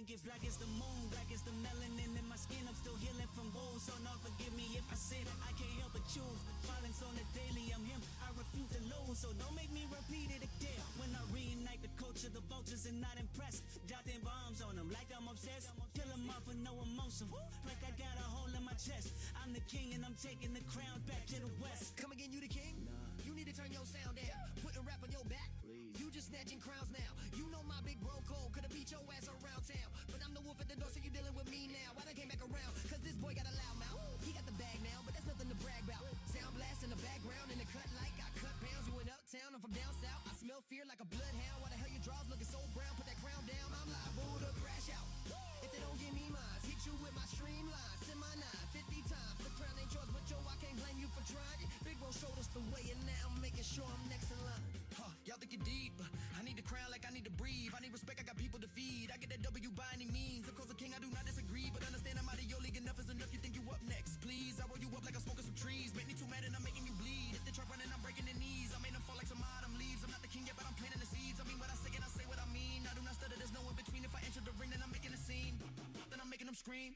gift black as the moon, black as the melanin in my skin. I'm still healing from wounds, so no forgive me if I sin. I can't help but choose violence on the daily. I'm him, I refuse to lose, so don't make me repeat it again. When I reunite the culture, the vultures are not impressed. Dropping bombs on them like I'm obsessed. Kill them off with no emotion, like I got a hole in my chest. I'm the king and I'm taking the crown back to the west. Come again, you the king? Nah. You need to turn your sound down. Putting rap on your back. Please. You just snatching crowns now. You know my big bro cold. Could've beat your ass around town. But I'm the wolf at the door, so you dealing with me now. Why they came back around? Cause this boy got a loud mouth. He got the bag now, but that's nothing to brag about. Sound blast in the background, in the cut like I cut pounds. You in uptown, I'm from down south. I smell fear like a bloodhound. Why the hell your drawers looking so brown? Put that crown down, I'm liable to crash out. If they don't give me mine, hit you with my streamline. Send my 50 times. The crown ain't yours, but yo, I can't blame you for trying. Big bro showed us the way, and now I'm making sure I'm next in line. Y'all think you're deep? I need the crown like I need to breathe. I need respect, I got people to feed. I get that W by any means. Of course, a king, I do not disagree, but understand I'm out of your league. Enough is enough. You think you up next? Please, I roll you up like I'm smoking some trees. Make me too mad and I'm making you bleed. If they try running, I'm breaking their knees. I made them fall like some autumn leaves. I'm not the king yet, but I'm planting the seeds. I mean what I say and I say what I mean. I do not stutter, there's no in between. If I enter the ring, then I'm making a scene. Then I'm making them scream.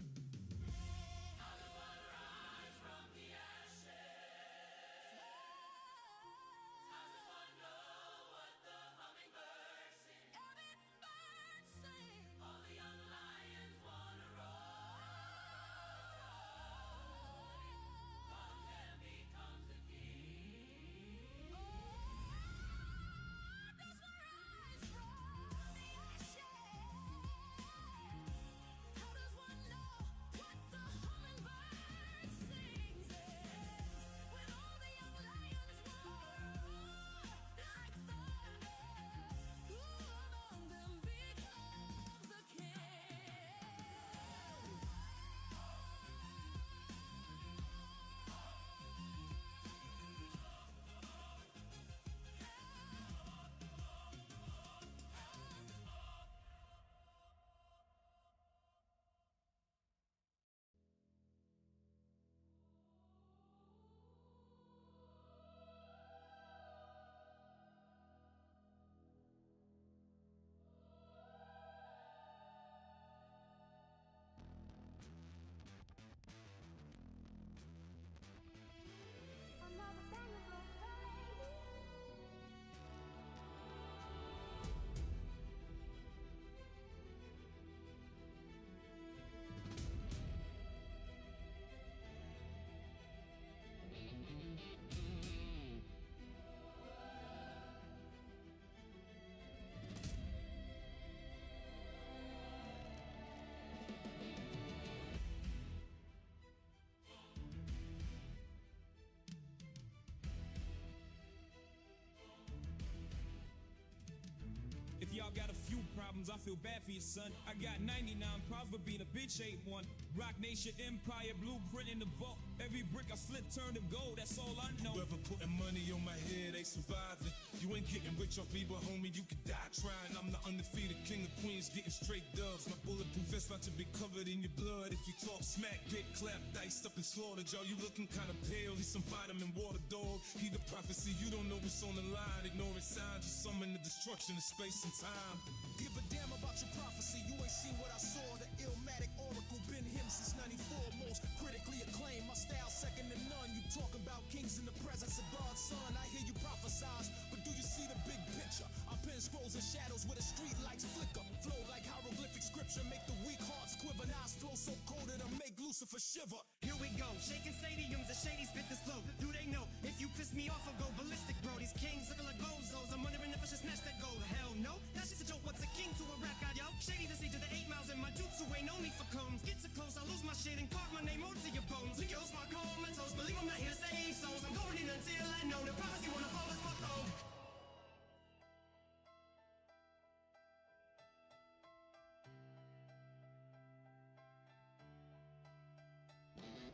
If y'all got a few problems, I feel bad for your son. I got 99 problems, but being a bitch ain't one. Rock Nation Empire, blueprint in the vault. Every brick I flip turned to gold, that's all I know. Whoever putting money on my head, they surviving. You ain't getting rich off me, but homie, you could die trying. I'm the undefeated king of queens, getting straight dubs. My bulletproof vest about to be covered in your blood. If you talk smack, get clapped, diced up and slaughtered. Y'all, you looking kinda pale, need some vitamin water, dog. Heed the prophecy, you don't know what's on the line. Ignoring signs, just summon the destruction of space and time. Give a damn about your prophecy, you ain't seen what I saw. The Illmatic Oracle, been him since 94. Most critically acclaimed, my style second to none. You talk about kings in the presence of God's son. I hear you prophesize, but do you see the big picture? I pen scrolls and shadows where the street lights flicker. Flow like hieroglyphic scripture, make the weak hearts quiver. Eyes flow so cold it'll make Lucifer shiver. Here we go, shaking stadiums, the shady spit this flow. Do they know? If you piss me off, I'll go ballistic, bro. These kings looking like bozos. I'm wondering if I should snatch that gold. Hell no, that's just a joke. What's a king to a rap guy, yo? Shady to see to the 8 miles in my jutsu, ain't no need for combs. Get so close, I lose my shit and carve my name onto your bones. Look, yo, my comatose, believe I'm not here to save souls. I'm going in until I know the prophecy wanna fall as fuck old.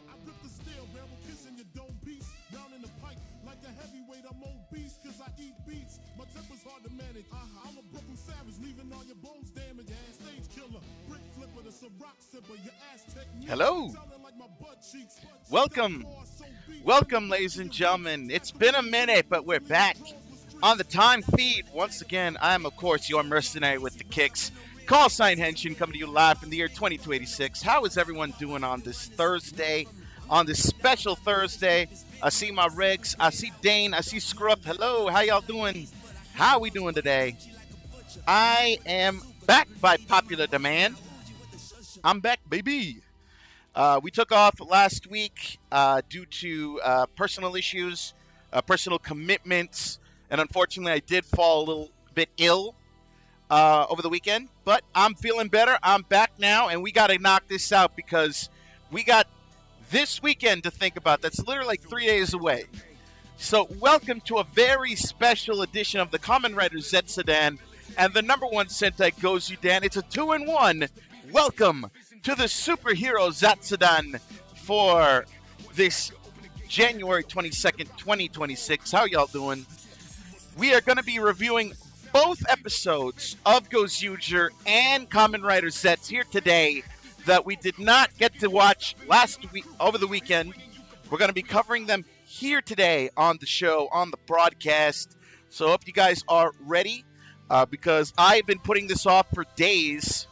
I rip the steel barrel, kissing your dome piece. Down in the pipe, like a heavyweight, I'm obese, cause I eat beats. My temper's hard to manage. I'm a Brooklyn savage, leaving all your bones damaged. Ass stage killer, brick flipper, the Ciroc sipper, your ass technique. Hello. Like my butt cheeks. Welcome. Welcome, ladies and gentlemen. It's been a minute, but we're back on the time feed. Once again, I'm, of course, your mercenary with the kicks, Call sign Henshin coming to you live from the year 2286. How is everyone doing on this Thursday? On this special Thursday? I see my Riggs. I see Dane. I see Scruff. Hello. How y'all doing? How we doing today? I am back by popular demand. I'm back, baby. We took off last week due to personal issues, personal commitments, and unfortunately I did fall a little bit ill over the weekend, but I'm feeling better. I'm back now, and we got to knock this out because we got this weekend to think about. That's literally like 3 days away. So welcome to a very special edition of the Kamen Rider ZEZTZ-udan and the number one Sentai Gozyu-dan. It's a 2-in-1. Welcome to the superhero Zatsudan for this January 22nd, 2026. How y'all doing? We are going to be reviewing both episodes of Gozyu-dan and Kamen Rider ZEZTZ here today that we did not get to watch last week over the weekend. We're going to be covering them here today on the show, on the broadcast. So if you guys are ready, because I've been putting this off for days,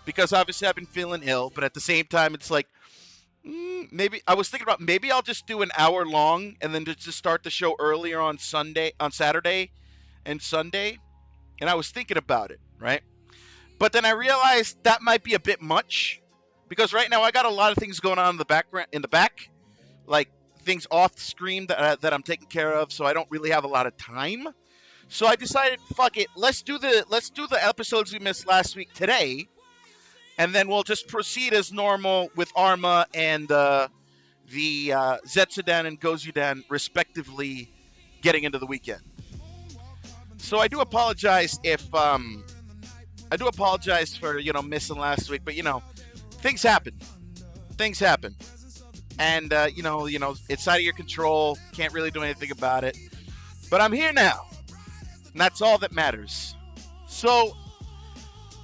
because obviously I've been feeling ill, but at the same time it's like, maybe I was thinking about maybe I'll just do an hour long and then just start the show earlier on Saturday and Sunday. And I was thinking about it, right? But then I realized that might be a bit much, because right now I got a lot of things going on in the back, like things off screen that I'm taking care of, so I don't really have a lot of time. So I decided, fuck it, let's do the episodes we missed last week today, and then we'll just proceed as normal with Arma and the ZEZTZ-udan and Gozyu-dan respectively, getting into the weekend. So I do apologize if for missing last week, but things happen, and it's out of your control. Can't really do anything about it. But I'm here now, and that's all that matters. So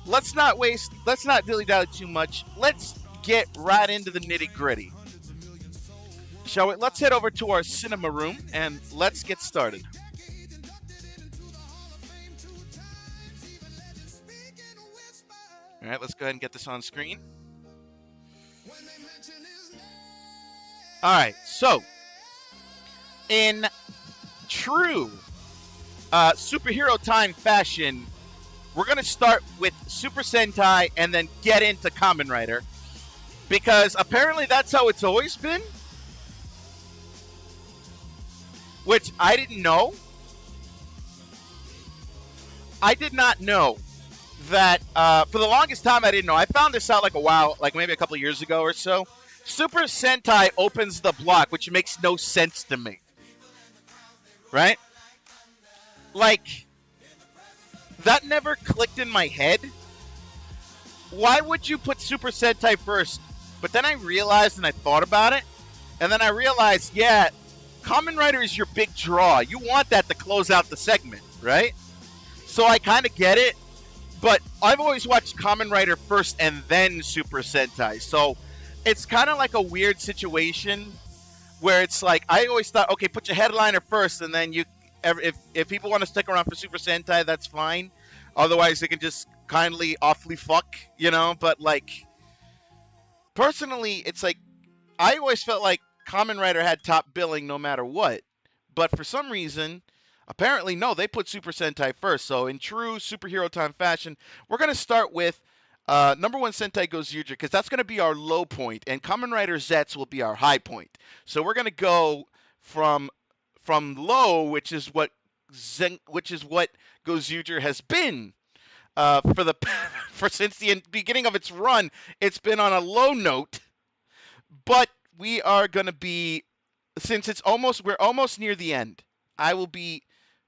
let's not dilly-dally too much. Let's get right into the nitty-gritty, shall we? Let's head over to our cinema room and let's get started. All right, let's go ahead and get this on screen. All right, so in true superhero time fashion, we're going to start with Super Sentai and then get into Kamen Rider, because apparently that's how it's always been, which I didn't know. I did not know that for the longest time. I didn't know. I found this out like maybe a couple of years ago or so. Super Sentai opens the block, which makes no sense to me, right? Like, that never clicked in my head. Why would you put Super Sentai first? But then I realized and I thought about it, and then I realized, yeah, Kamen Rider is your big draw. You want that to close out the segment, right? So I kind of get it. But I've always watched Kamen Rider first and then Super Sentai. So it's kind of like a weird situation where it's like, I always thought, okay, put your headliner first, and then if people want to stick around for Super Sentai, that's fine. Otherwise, they can just kindly awfully fuck, But like, personally, it's like, I always felt like Kamen Rider had top billing no matter what. But for some reason, apparently, no, they put Super Sentai first. So in true superhero time fashion, we're going to start with number one Sentai Gozyu-dan, because that's going to be our low point, and Kamen Rider ZEZTZ will be our high point. So we're going to go from low, which is what Gozyu-dan has been for since the beginning of its run. It's been on a low note, but we are going to be, since we're almost near the end. I will be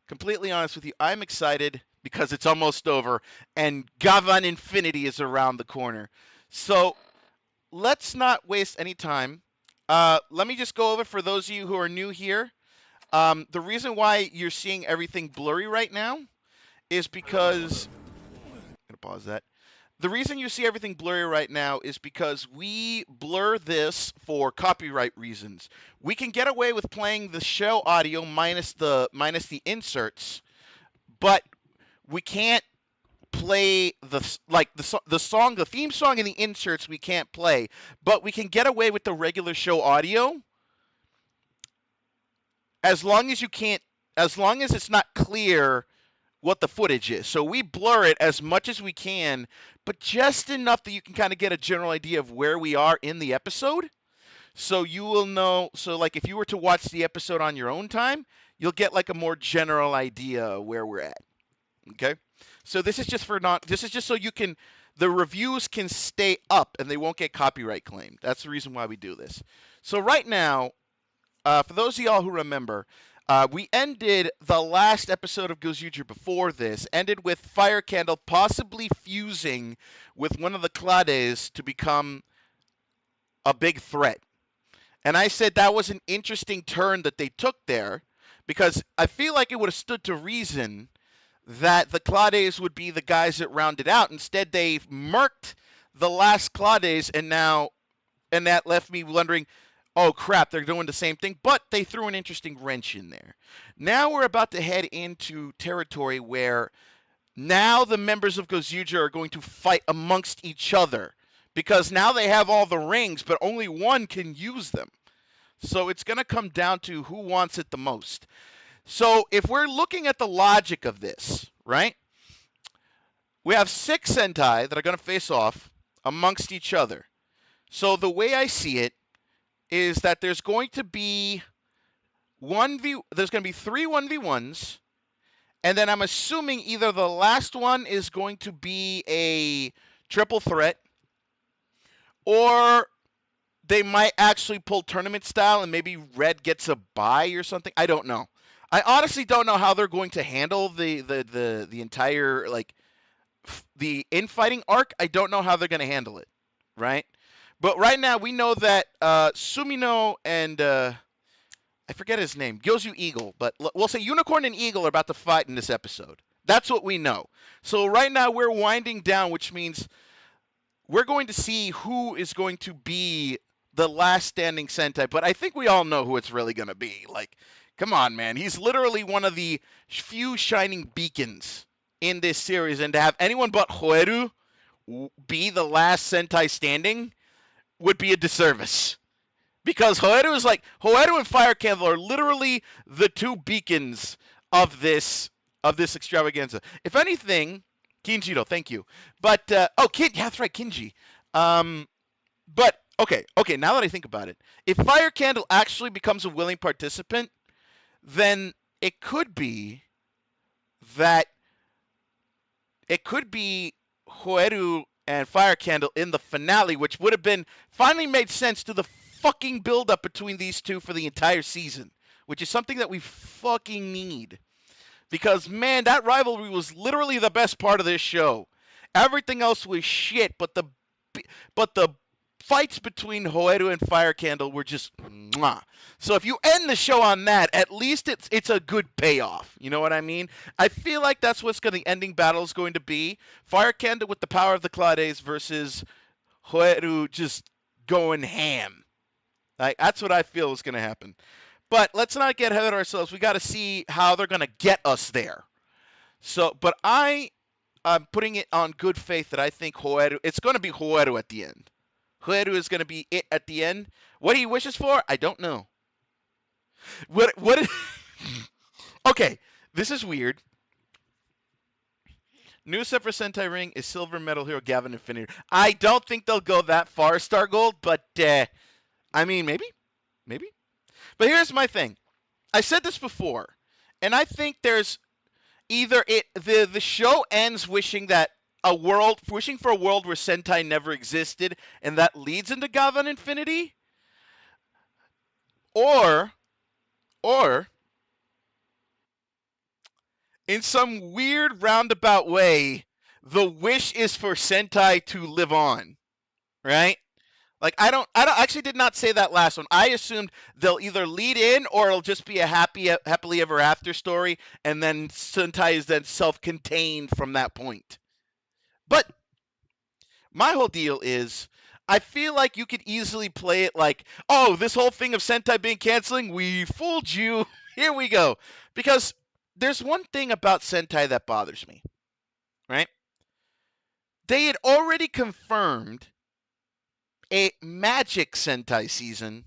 completely honest with you. I'm excited because it's almost over and Gavan Infinity is around the corner. So let's not waste any time. Let me just go over, for those of you who are new here, the reason why you're seeing everything blurry right now is because, I'm going to pause that. The reason you see everything blurry right now is because we blur this for copyright reasons. We can get away with playing the show audio minus the inserts, but we can't play the song, the theme song, and the inserts we can't play, but we can get away with the regular show audio as long as it's not clear what the footage is. So we blur it as much as we can, but just enough that you can kind of get a general idea of where we are in the episode. So you will know, so like if you were to watch the episode on your own time, you'll get like a more general idea where we're at. Okay? So this is just so the reviews can stay up and they won't get copyright claimed. That's the reason why we do this. So right now, for those of y'all who remember, we ended the last episode of Gozyu-dan before this, ended with Fire Candle possibly fusing with one of the Clades to become a big threat. And I said that was an interesting turn that they took there, because I feel like it would have stood to reason that the Clades would be the guys that rounded out. Instead, they murked the last Clades, and that left me wondering, oh crap, they're doing the same thing, but they threw an interesting wrench in there. Now we're about to head into territory where now the members of Gozyu-dan are going to fight amongst each other, because now they have all the rings, but only one can use them. So it's going to come down to who wants it the most. So if we're looking at the logic of this, right? We have 6 Sentai that are going to face off amongst each other. So the way I see it is that there's going to be 3 1v1s, and then I'm assuming either the last one is going to be a triple threat, or they might actually pull tournament style and maybe Red gets a bye or something. I don't know. I honestly don't know how they're going to handle the entire, like, the infighting arc. I don't know how they're going to handle it, right? But right now we know that Sumino and I forget his name, Gozyu Eagle, but we'll say Unicorn and Eagle are about to fight in this episode. That's what we know. So right now we're winding down, which means we're going to see who is going to be the last standing Sentai, but I think we all know who it's really going to be. Like, come on, man. He's literally one of the few shining beacons in this series, and to have anyone but Hoeru be the last Sentai standing would be a disservice. Because Hoeru and Fire Candle are literally the 2 beacons of this extravaganza. If anything, Kinjiro, thank you. But, that's right, Kinji. But, okay, now that I think about it, if Fire Candle actually becomes a willing participant, then it could be Hoeru and Fire Candle in the finale, which would have been finally made sense to the fucking build-up between these two for the entire season, which is something that we fucking need. Because, man, that rivalry was literally the best part of this show. Everything else was shit, but the fights between Hoeru and Fire Candle were just mwah. So if you end the show on that, at least it's a good payoff. You know what I mean? I feel like that's what's the ending battle is going to be. Fire Candle with the power of the Clades versus Hoeru just going ham. Like, that's what I feel is going to happen. But let's not get ahead of ourselves. We got to see how they're going to get us there. So, but I'm putting it on good faith that I think it's going to be Hoeru at the end. Hoeru is going to be it at the end. What he wishes for, I don't know. Okay, this is weird. New set for Sentai Ring is Silver Metal Hero Gavin Infinity. I don't think they'll go that far, Star Gold, but I mean, maybe. But here's my thing. I said this before, and I think there's either the show ends wishing for a world where Sentai never existed, and that leads into Gavin Infinity, or in some weird roundabout way, the wish is for Sentai to live on, right? Like, I actually did not say that last one. I assumed they'll either lead in or it'll just be a happily ever after story, and then Sentai is then self-contained from that point. But my whole deal is, I feel like you could easily play it like, oh, this whole thing of Sentai being canceling, we fooled you. Here we go. Because there's one thing about Sentai that bothers me, right? They had already confirmed a Magic Sentai season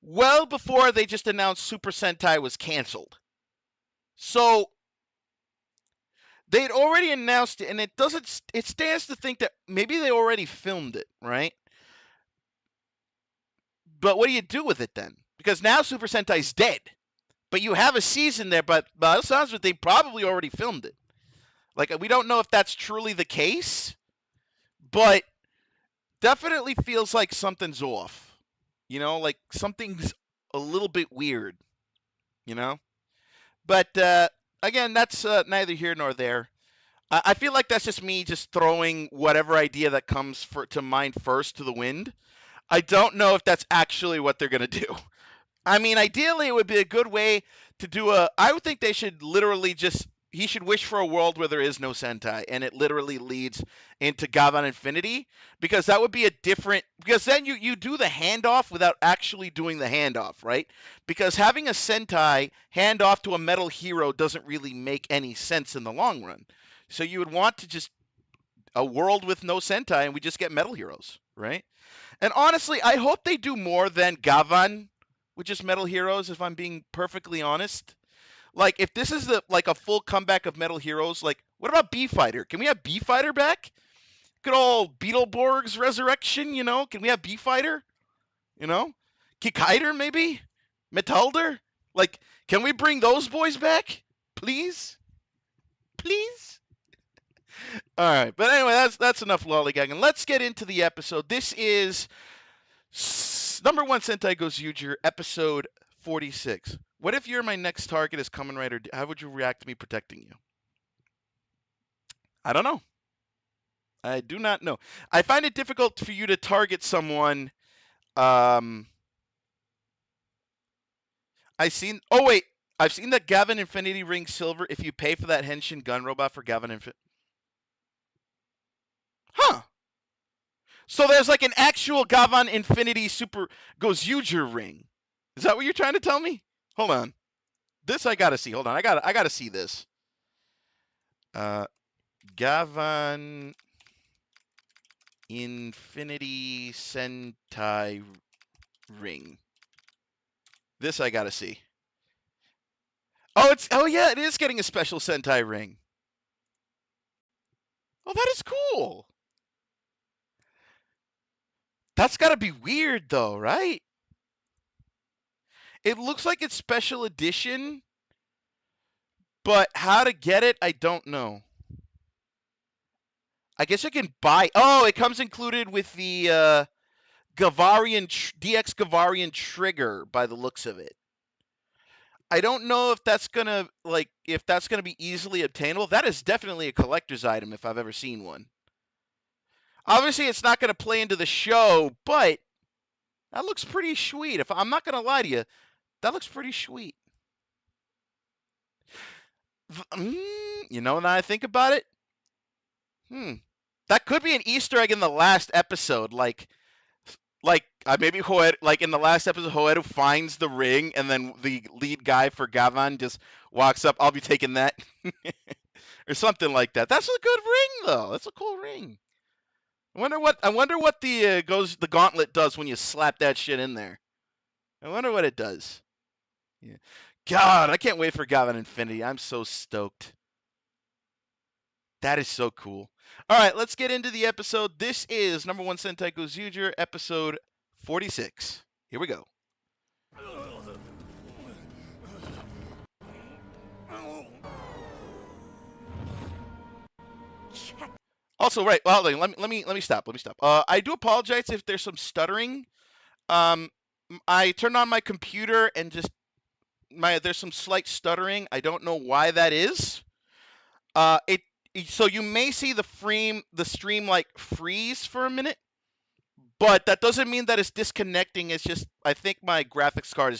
well before they just announced Super Sentai was canceled. So they'd already announced it, and it stands to think that maybe they already filmed it, right? But what do you do with it then? Because now Super Sentai's dead. But you have a season there, but by the sounds of it, they probably already filmed it. Like, we don't know if that's truly the case, but definitely feels like something's off. You know, like something's a little bit weird, you know? But, again, that's neither here nor there. I feel like that's just me just throwing whatever idea that comes to mind first to the wind. I don't know if that's actually what they're going to do. I mean, ideally, it would be a good way to do I would think they should literally he should wish for a world where there is no Sentai, and it literally leads into Gavan Infinity, because that would be because then you do the handoff without actually doing the handoff, right? Because having a Sentai hand off to a metal hero doesn't really make any sense in the long run. So you would want to just a world with no Sentai, and we just get metal heroes, right? And honestly, I hope they do more than Gavan with just metal heroes, if I'm being perfectly honest. Like, if this is a full comeback of metal heroes, like, what about B-Fighter? Can we have B-Fighter back? Good old Beetleborg's resurrection, you know? Can we have B-Fighter? You know? Kikaider, maybe? Metalder? Like, can we bring those boys back? Please? Please? All right, but anyway, that's enough lollygagging. Let's get into the episode. This is number 1 Sentai Gozyu-dan, episode 46. What if you're my next target as Kamen Rider? How would you react to me protecting you? I don't know. I do not know. I find it difficult for you to target someone. I've seen that Gavan Infinity Ring Silver if you pay for that Henshin gun robot for Gavan Infinity. Huh. So there's like an actual Gavan Infinity Super Gozyu-dan ring. Is that what you're trying to tell me? Hold on. This I gotta see. Hold on. I gotta see this. Gavan Infinity Sentai ring. This I gotta see. Oh yeah, it is getting a special Sentai ring. Oh, that is cool. That's gotta be weird though, right? It looks like it's special edition, but how to get it, I don't know. I guess I can buy. Oh, it comes included with the Gavarian DX Gavarian trigger by the looks of it. I don't know if that's gonna be easily obtainable. That is definitely a collector's item if I've ever seen one. Obviously, it's not gonna play into the show, but that looks pretty sweet. If I'm not gonna lie to you, that looks pretty sweet. You know, now I think about it, that could be an Easter egg in the last episode. Like maybe Hoed, like in the last episode, Hoeru finds the ring, and then the lead guy for Gavan just walks up. I'll be taking that, or something like that. That's a good ring, though. That's a cool ring. I wonder what the gauntlet does when you slap that shit in there. I wonder what it does. Yeah. God, I can't wait for Gavan Infinity. I'm so stoked. That is so cool. All right, let's get into the episode. This is number 1 Sentai Gozyu-dan, episode 46. Here we go. Also, right. Well, let me stop. I do apologize if there's some stuttering. I turned on my computer and there's some slight stuttering. I don't know why that is. So you may see the stream like freeze for a minute, but that doesn't mean that it's disconnecting. It's just I think my graphics card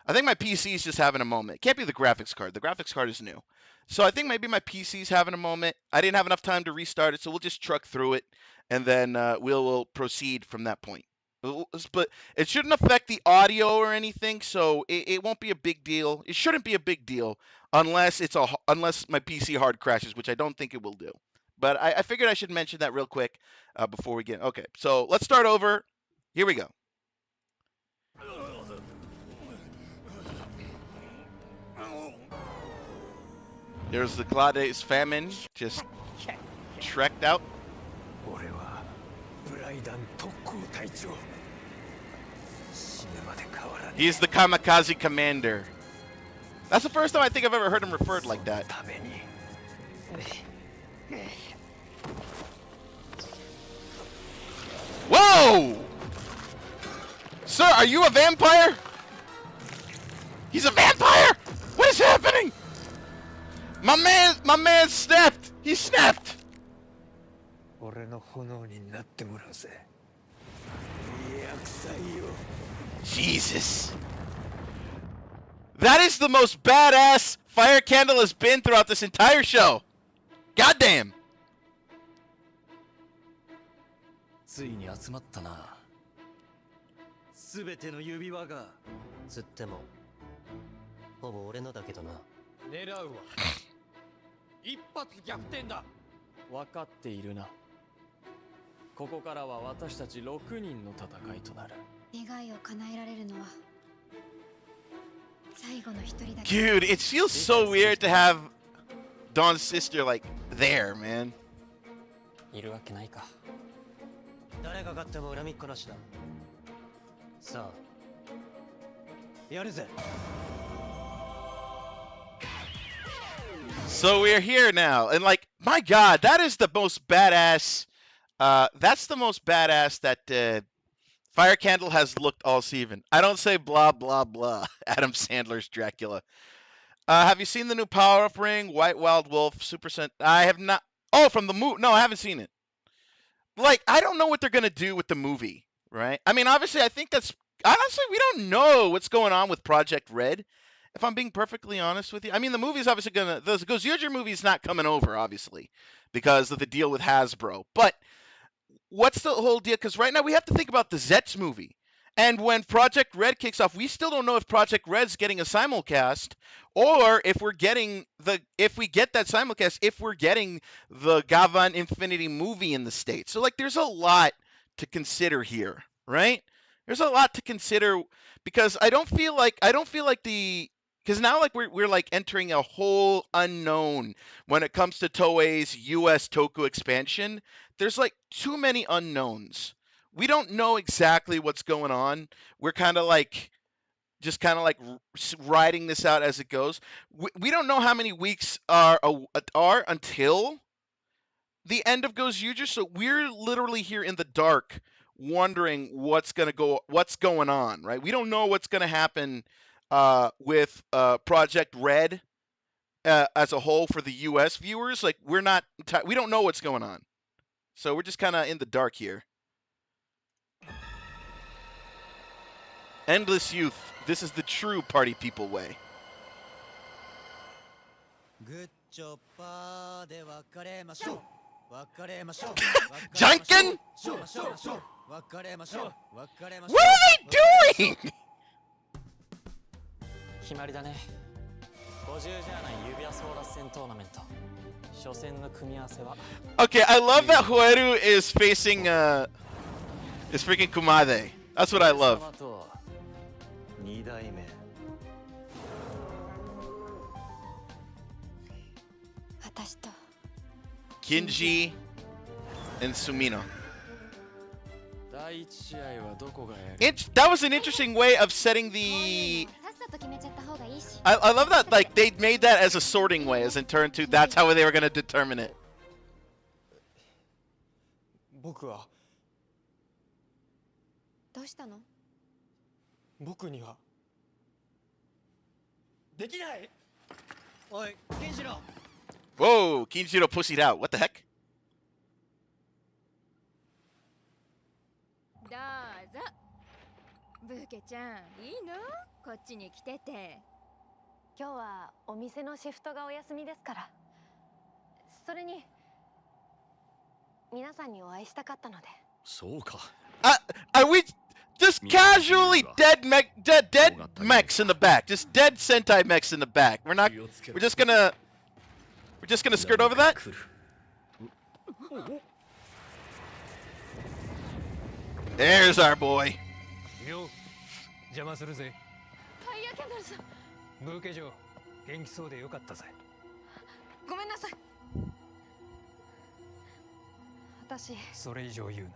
I think my PC is just having a moment. It can't be the graphics card. The graphics card is new. So I think maybe my PC's having a moment. I didn't have enough time to restart it, so we'll just truck through it, and then we'll proceed from that point. But it shouldn't affect the audio or anything, so it won't be a big deal. It shouldn't be a big deal unless my PC hard crashes, which I don't think it will do. but I figured I should mention that real quick before we get. Okay, so let's start over. Here we go. There's the Glades famine just trekked out. He's the kamikaze commander. That's the first time I think I've ever heard him referred like that. Whoa! Sir, are you a vampire? He's a vampire! What is happening? My man snapped! He snapped! Jesus. That is the most badass Fire Candle has been throughout this entire show. Goddamn. ついに集まったな。すべての指輪がつってもほぼ俺のだけどな。狙うわ。一発逆転だ。分かっているな。ここからは私たち6人の戦いとなる。願いを叶えられるのは最後の一人だけ。 Dude, it feels so weird to have Dawn's sister like there, man. いるわけないか。誰が勝っても恨みっこなしだ。さあ、やるぜ。 So we're here now, and like, my God, that is the most badass. That's the most badass that Fire Candle has looked all season. I don't say blah blah blah. Adam Sandler's Dracula. Have you seen the new Power Up Ring, White Wild Wolf, Super Sentai? I have not. Oh, from the movie? No, I haven't seen it. Like, I don't know what they're gonna do with the movie, right? I mean, obviously, I think that's honestly we don't know what's going on with Project Red. If I'm being perfectly honest with you, I mean, the movie's obviously gonna the Gozyu-dan movie's not coming over, obviously, because of the deal with Hasbro. But what's the whole deal? Because right now we have to think about the ZEZTZ movie. And when Project Red kicks off, we still don't know if Project Red's getting a simulcast, or if we're getting if we get that simulcast, if we're getting the Gavan Infinity movie in the States. So like, there's a lot to consider here, right? There's a lot to consider because I don't feel like because now like we're like entering a whole unknown when it comes to Toei's US Toku expansion. There's like too many unknowns. We don't know exactly what's going on. We're kind of like riding this out as it goes. We don't know how many weeks are until the end of Gozyu-dan, so we're literally here in the dark wondering what's going on, right? We don't know what's going to happen with Project Red as a whole for the US viewers. Like, we don't know what's going on. So we're just kind of in the dark here. Endless Youth. This is the true party people way. Junkin? What are they doing? 決まりだね。50指輪争奪戦トーナメント。初戦の組み合わせは。Okay, I love that Hoeru is facing is freaking Kumade. That's what I love. 2代目。私と Kinji and Sumino. 第一試合はどこがやる？ That was an interesting way of setting the. I love that, like, they made that as a sorting way, as in turn to that's how they were going to determine it. 僕はどうしたの？僕にはできない。おい、ケンシロウ。 Whoa, Kinjiro pussied out. What the heck? どうぞ。ブーケちゃん、いいの？こっちに来てて。今日はお店のシフトがお休みですから。それに皆さんにお会いしたかったので。そうか。Are we just casually dead mechs in the back? Just dead Sentai mechs in the back. We're just gonna skirt over that? There's our boy. よ、邪魔するぜ。タイヤキャンドルさん、ブーケ嬢、元気そうでよかったぜ。ごめんなさい。私、それ以上言うな。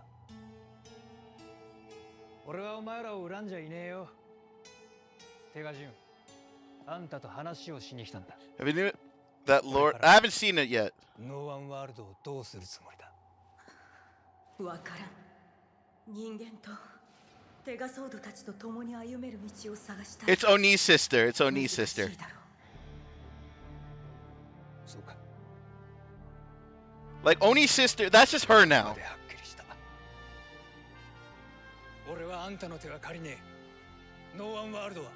俺はお前らを恨んじゃいねえよ。手賀純、あんたと話をしに来たんだ。Have you knew that Lord? I haven't seen it yet. ノーワンワールドをどうするつもりだ。わからん。人間とテガソードたちと共に歩める道を探したい。 It's Oni's sister. It's Oni's sister. そうか。Like Oni's sister. That's just her now. はっきりした。俺はあんたの手は借りねえ。ノーワンワールドは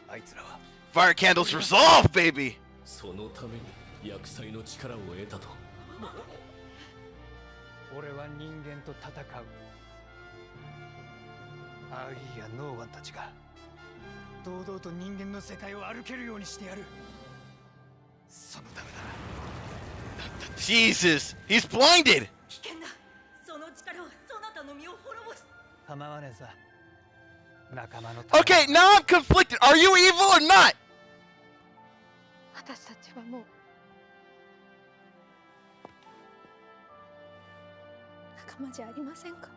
あいつらは Fire candles resolve, baby. そのために薬剤の力を得たと。俺は人間と戦う。アイやノーワンたちが堂々と人間の世界を歩けるようにしてやる。そのためなら Jesus, he's blinded. 危険だ。その力はそなたの身を滅ぼす。構わねえさ。仲間の Okay, now I'm conflicted. Are you evil or not? 私たちはもう仲間じゃありませんか。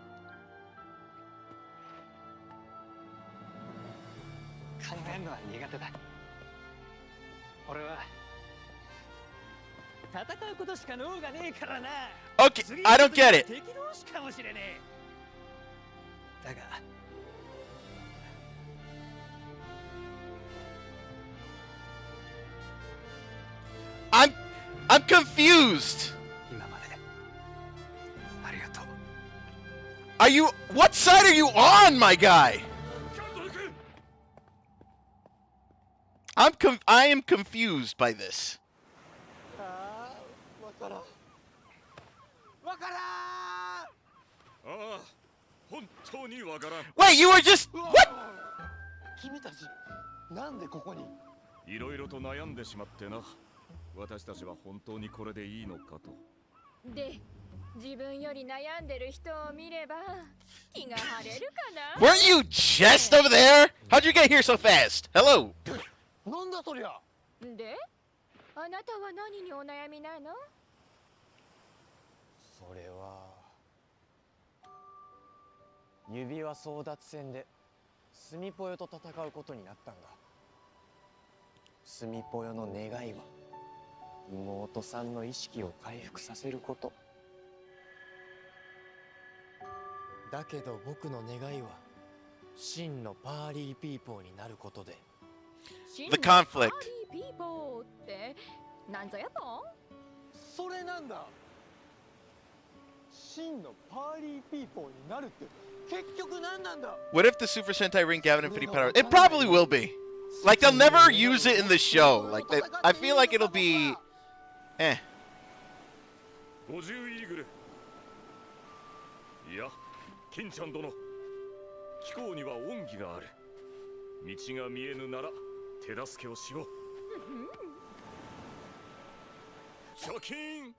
考えるのは苦手だ。俺は戦うことしか能がねえからな。 Okay, I don't get it. 敵同士かもしれねえ。だがI'm confused. 今までありがとう。 Are you? What side are you on, my guy? I am confused by this. わからん。わからん。ああ、本当にわからん。 Wait, you were just what? 君たちなんでここに。いろいろと悩んでしまってな。私たちは本当にこれでいいのかと。で、自分より悩んでる人を見れば気が晴れるかな。 Weren't you just over there? How'd you get here so fast? Hello. なんだそりゃ。で、あなたは何にお悩みなの？それは指輪争奪戦でスミポヨと戦うことになったんだ。スミポヨの願いは妹さんの意識を回復させること。だけど僕の願いは真のパーリーピーポーになることで。 The conflict. パーリーピーポーってなんぞやと？それなんだ。真のパーリーピーポーになるって結局何なんだ。 What if the Super Sentai ring Gavin Infinity Power? It probably will be. Like they'll never use it in the show. Like I feel like it'll be, eh. 50イーグル。いや、金ちゃん殿。気候には恩義がある。道が見えぬなら手助けをしよう。貯金。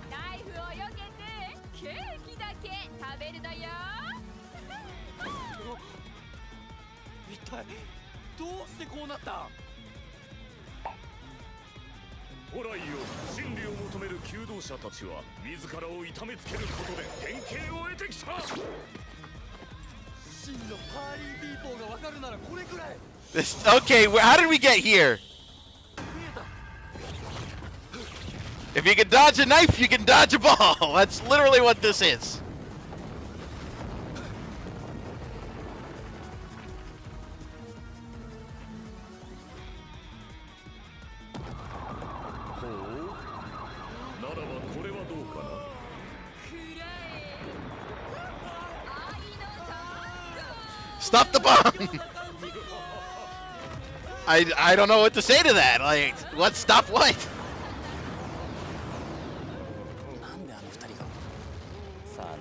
ナイフをよけてケーキだけ食べるのよ。一体どうしてこうなった。古来よ、真理を求める求道者たちは自らを痛めつけることで典型を得てきた。真のパーリーピーポーがわかるならこれくらい。 Okay, how did we get here? If you can dodge a knife, you can dodge a ball. That's literally what this is. Stop the bomb! I don't know what to say to that. Like, what? Stop what? なんであの二人が。さあ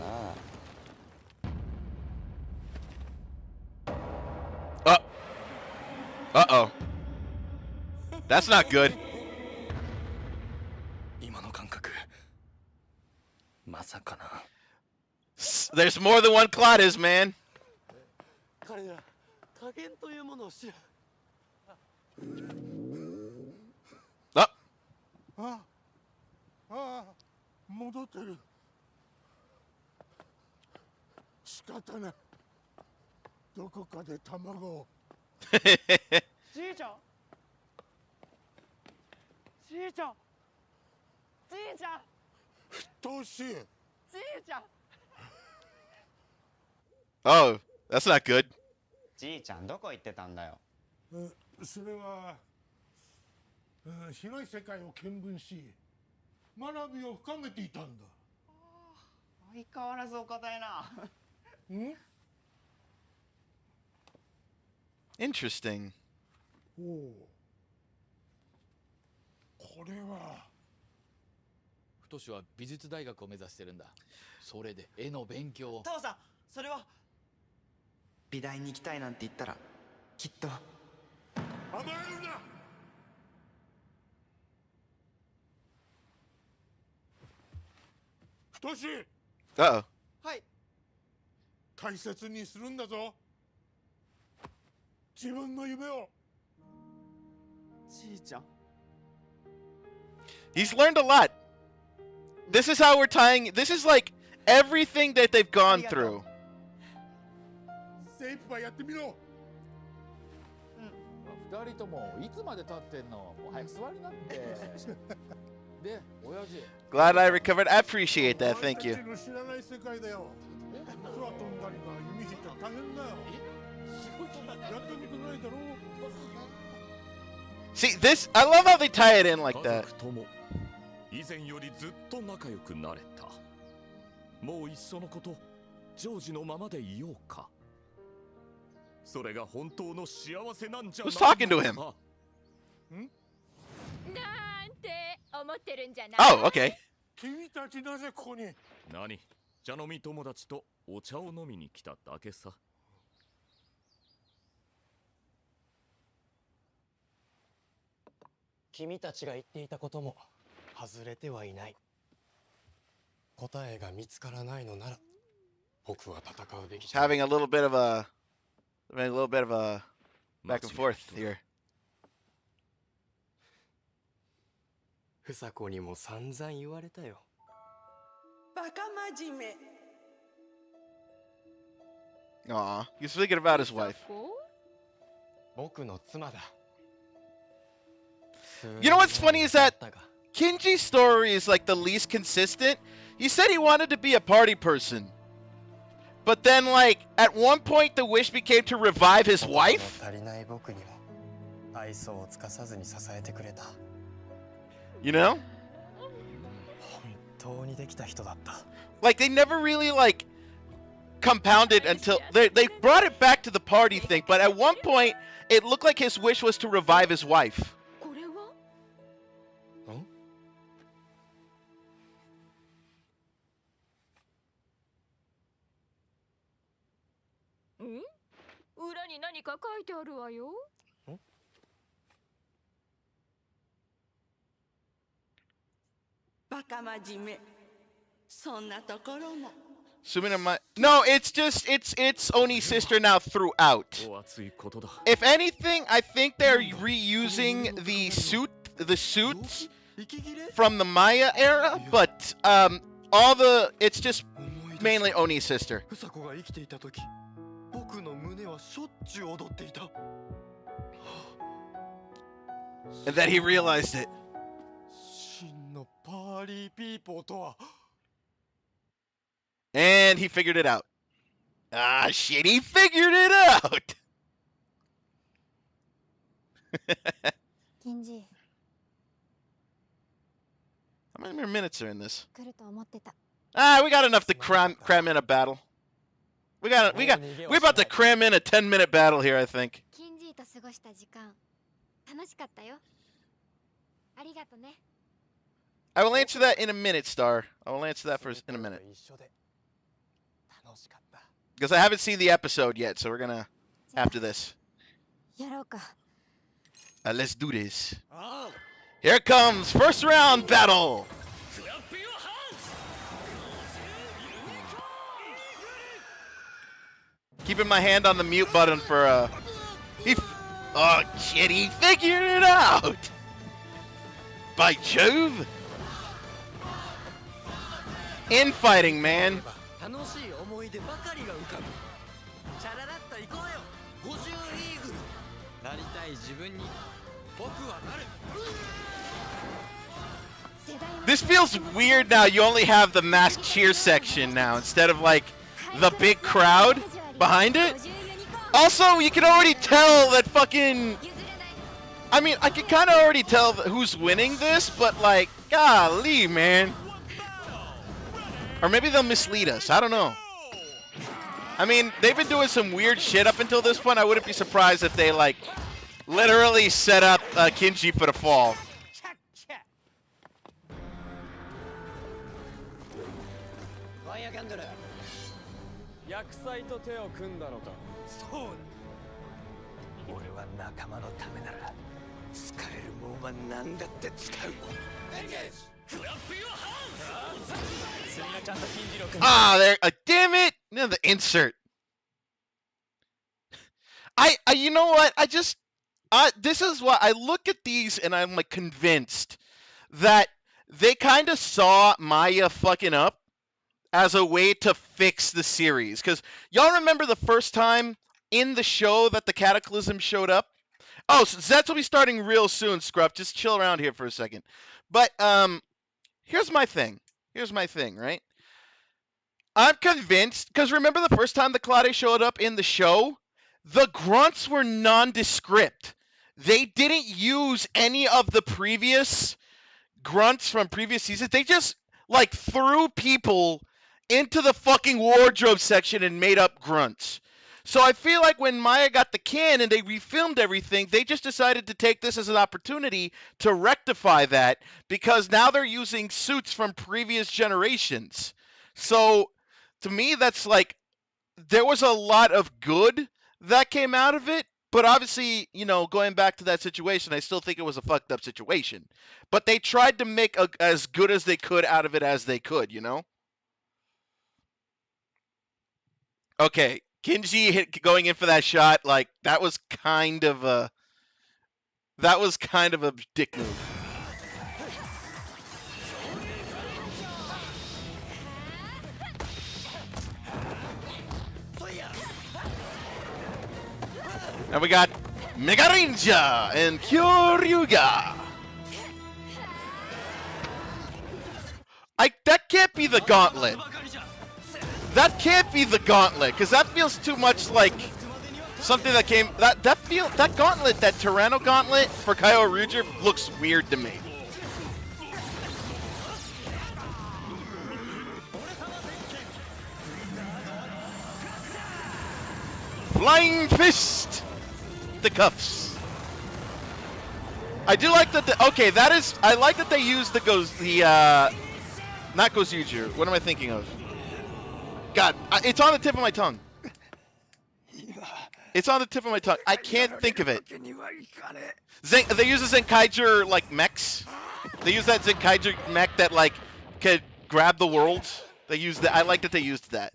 な。Uh-oh. That's not good. 今の感覚まさかな。 There's more than one Claudius, man. 彼ら加減というものを知る。Oh. ああ、戻ってる。仕方ない。どこかで卵を。じいちゃん、じいちゃん、じいちゃん、どうし。じいちゃん。 Oh, that's not good. じいちゃんどこ行ってたんだよ。それは、広い世界を見聞し、学びを深めていたんだ。相変わらずお堅いな。ん？ Interesting. おお。これは。太志は美術大学を目指してるんだ。それで絵の勉強を。父さん、それは美大に行きたいなんて言ったらきっと。甘えるな。太志。Uh-oh. はい。大切にするんだぞ。自分の夢を。じいちゃん。 He's learned a lot. This is how we're tying. This is like everything that they've gone through. 精一杯やってみろ。二人ともいつまで経ってんの？もう早く座りなって。で、親父。 Glad I recovered. I appreciate that. Thank you. 知らない世界だよ。空飛んだりが弓引いたら大変だよ。やったことないだろう。 See, this, I love how they tie it in like 家 that. 族とも以前よりずっと仲良くなれた。もういっそのことジョージのままでいようか。それが本当の幸せなんじゃない Who's talking to him? か。なんて思ってるんじゃない？ Oh, okay. 君たちなぜここに。何、茶飲み友達とお茶を飲みに来ただけさ。君たちが言っていたことも外れてはいない。答えが見つからないのなら僕は戦うべきじゃない。 Having a little bit of a back and forth here. ふさこにも散々言われたよ。バカ真面目。 Aw, he's thinking about his wife. 僕の妻だ。 You know what's funny is that Kinji's story is like the least consistent. He said he wanted to be a party person. But then, like, at one point the wish became to revive his wife? 足りない僕にも愛想をつかさずに支えてくれた。 You know? 本当にできた人だった。 Like, they never really, like, compounded until... They brought it back to the party thing, but at one point, it looked like his wish was to revive his wife. これは？ん？裏に何か書いてあるわよ。バカ真面目。そんなところも。 Sumina might... No, it's just... It's Oni's sister now throughout. お熱いことだ。 If anything, I think they're reusing the suits from the Maya era, but all the... It's just mainly Oni's sister. ふさこが生きていた時、僕の胸はしょっちゅう踊っていた。 And then he realized it. 真のパーリーピーポーとは。 And he figured it out. Ah, shit, he figured it out! 金次、 How many more minutes are in this? 来ると思ってた。 Ah, we got enough to cram in a battle. We're about to cram in a 10-minute battle here, I think. 金次と過ごした時間、楽しかったよ。ありがとね。 I will answer that in a minute, Star. I will answer that in a minute. 一緒で楽しかった。 Because I haven't seen the episode yet, so we're gonna... After this. やろうか。Let's do this. Here it comes. First round battle. Keeping my hand on the mute button for oh shit, he figured it out. By Jove. Infighting, man. This feels weird now. You only have the mass cheer section now instead of like the big crowd behind it. Also, you can already tell that fucking... I mean, I can kind of already tell who's winning this, but like, golly, man. Or maybe they'll mislead us. I don't know. I mean, they've been doing some weird shit up until this point. I wouldn't be surprised if they, like, literally set up Kinji for the fall. Ah, there. Damn it! No, the insert. You know what? This is what I look at these and I'm like convinced that they kind of saw Maya fucking up as a way to fix the series. Because y'all remember the first time in the show that the Cataclysm showed up? Oh, so Zets will be starting real soon, Scruff. Just chill around here for a second. But here's my thing. Right? I'm convinced, because remember the first time the Clade showed up in the show? The grunts were nondescript. They didn't use any of the previous grunts from previous seasons. They just, like, threw people into the fucking wardrobe section and made up grunts. So I feel like when Maya got the can and they refilmed everything, they just decided to take this as an opportunity to rectify that, because now they're using suits from previous generations. So to me, that's like, there was a lot of good that came out of it, but obviously, you know, going back to that situation, I still think it was a fucked up situation. But they tried to make as good as they could out of it as they could, you know? Okay, Kinji going in for that shot, like, that was kind of a dick move. And we got Mega Ninja and Kyoryuga. That can't be the gauntlet. That can't be the gauntlet, because that feels too much like something that came. That gauntlet, that Tyranno gauntlet for Kyoryuga looks weird to me. Flying Fist! The cuffs. I do like that. I like that they used not Gozyu. What am I thinking of? God, it's on the tip of my tongue. It's on the tip of my tongue. I can't think of it. They use the Zenkaiger like mechs. They use that Zenkaiger mech that like could grab the world. They used that. I like that they used that.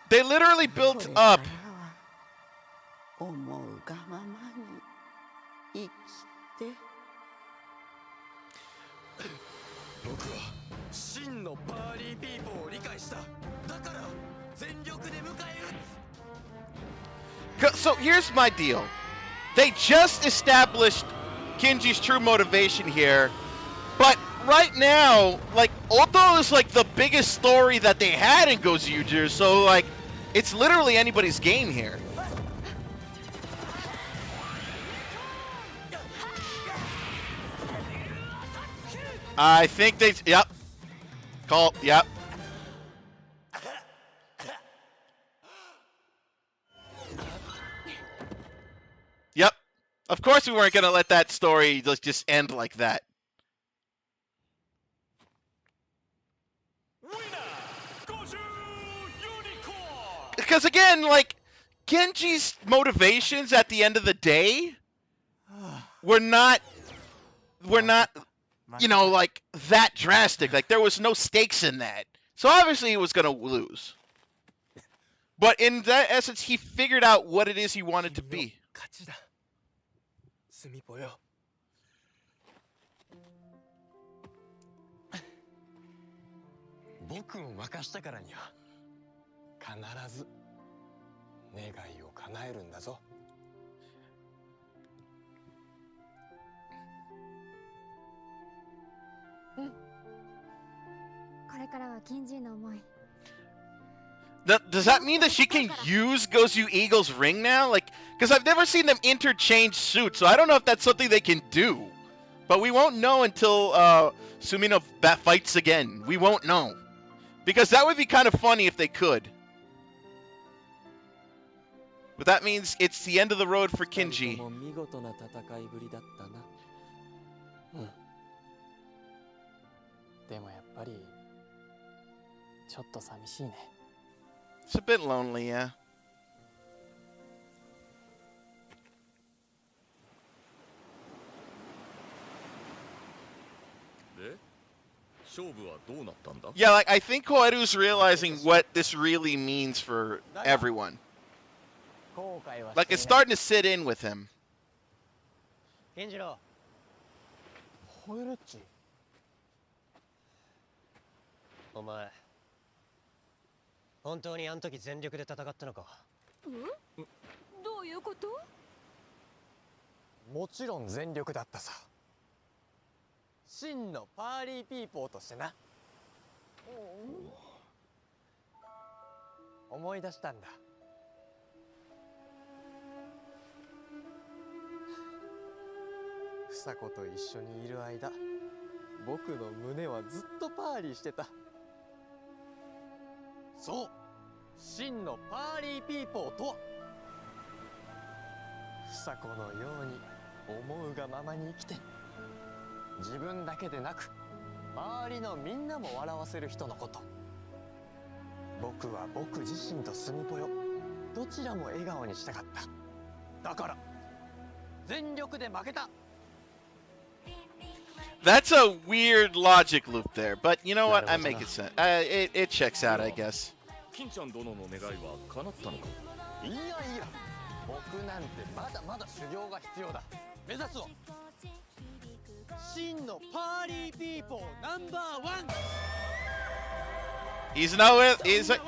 They literally built up. So here's my deal. They just established Kinji's true motivation here, but right now, like, Oto is like the biggest story that they had in Gozyu, so like, it's literally anybody's game here. I think they, yep. Call, yep. Yep. Of course we weren't going to let that story just end like that. Because again, like, Genji's motivations at the end of the day were not, you know, like, that drastic. Like, there was no stakes in that. So obviously he was going to lose. But in that essence, he figured out what it is he wanted to be. スミポよ。僕を任したからには必ず願いを叶えるんだぞ。うん。これからは金次の思い。 Does that mean that she can use Gozyu Eagle's ring now? Like, because I've never seen them interchange suits, so I don't know if that's something they can do. But we won't know until Sumino fights again. We won't know. Because that would be kind of funny if they could. But that means it's the end of the road for Kinji. 見事な戦いぶりだったな。うん。でもやっぱりちょっと寂しいね。 It's a bit lonely, yeah. Yeah, like, I think Koeru's realizing what this really means for everyone. Like, it's starting to sit in with him. 健次郎。ホエルッチ。お前。 本当にあの時全力で戦ったのか。どういうこと？もちろん全力だったさ。真のパーリーピーポーとしてな。思い出したんだ。房子と一緒にいる間、僕の胸はずっとパーリーしてた。 そう真のパーリーピーポーとは房子のように思うがままに生きて自分だけでなく周りのみんなも笑わせる人のこと僕は僕自身とスミポよどちらも笑顔にしたかっただから全力で負けた That's a weird logic loop there, but you know what? I make it sense. It checks out, I guess. 金ちゃん殿の願いは叶ったのか。いやいや、僕なんてまだまだ修行が必要だ。目指すを。真のパーリーピーポーナンバーワン。He's nowhere. He's. 今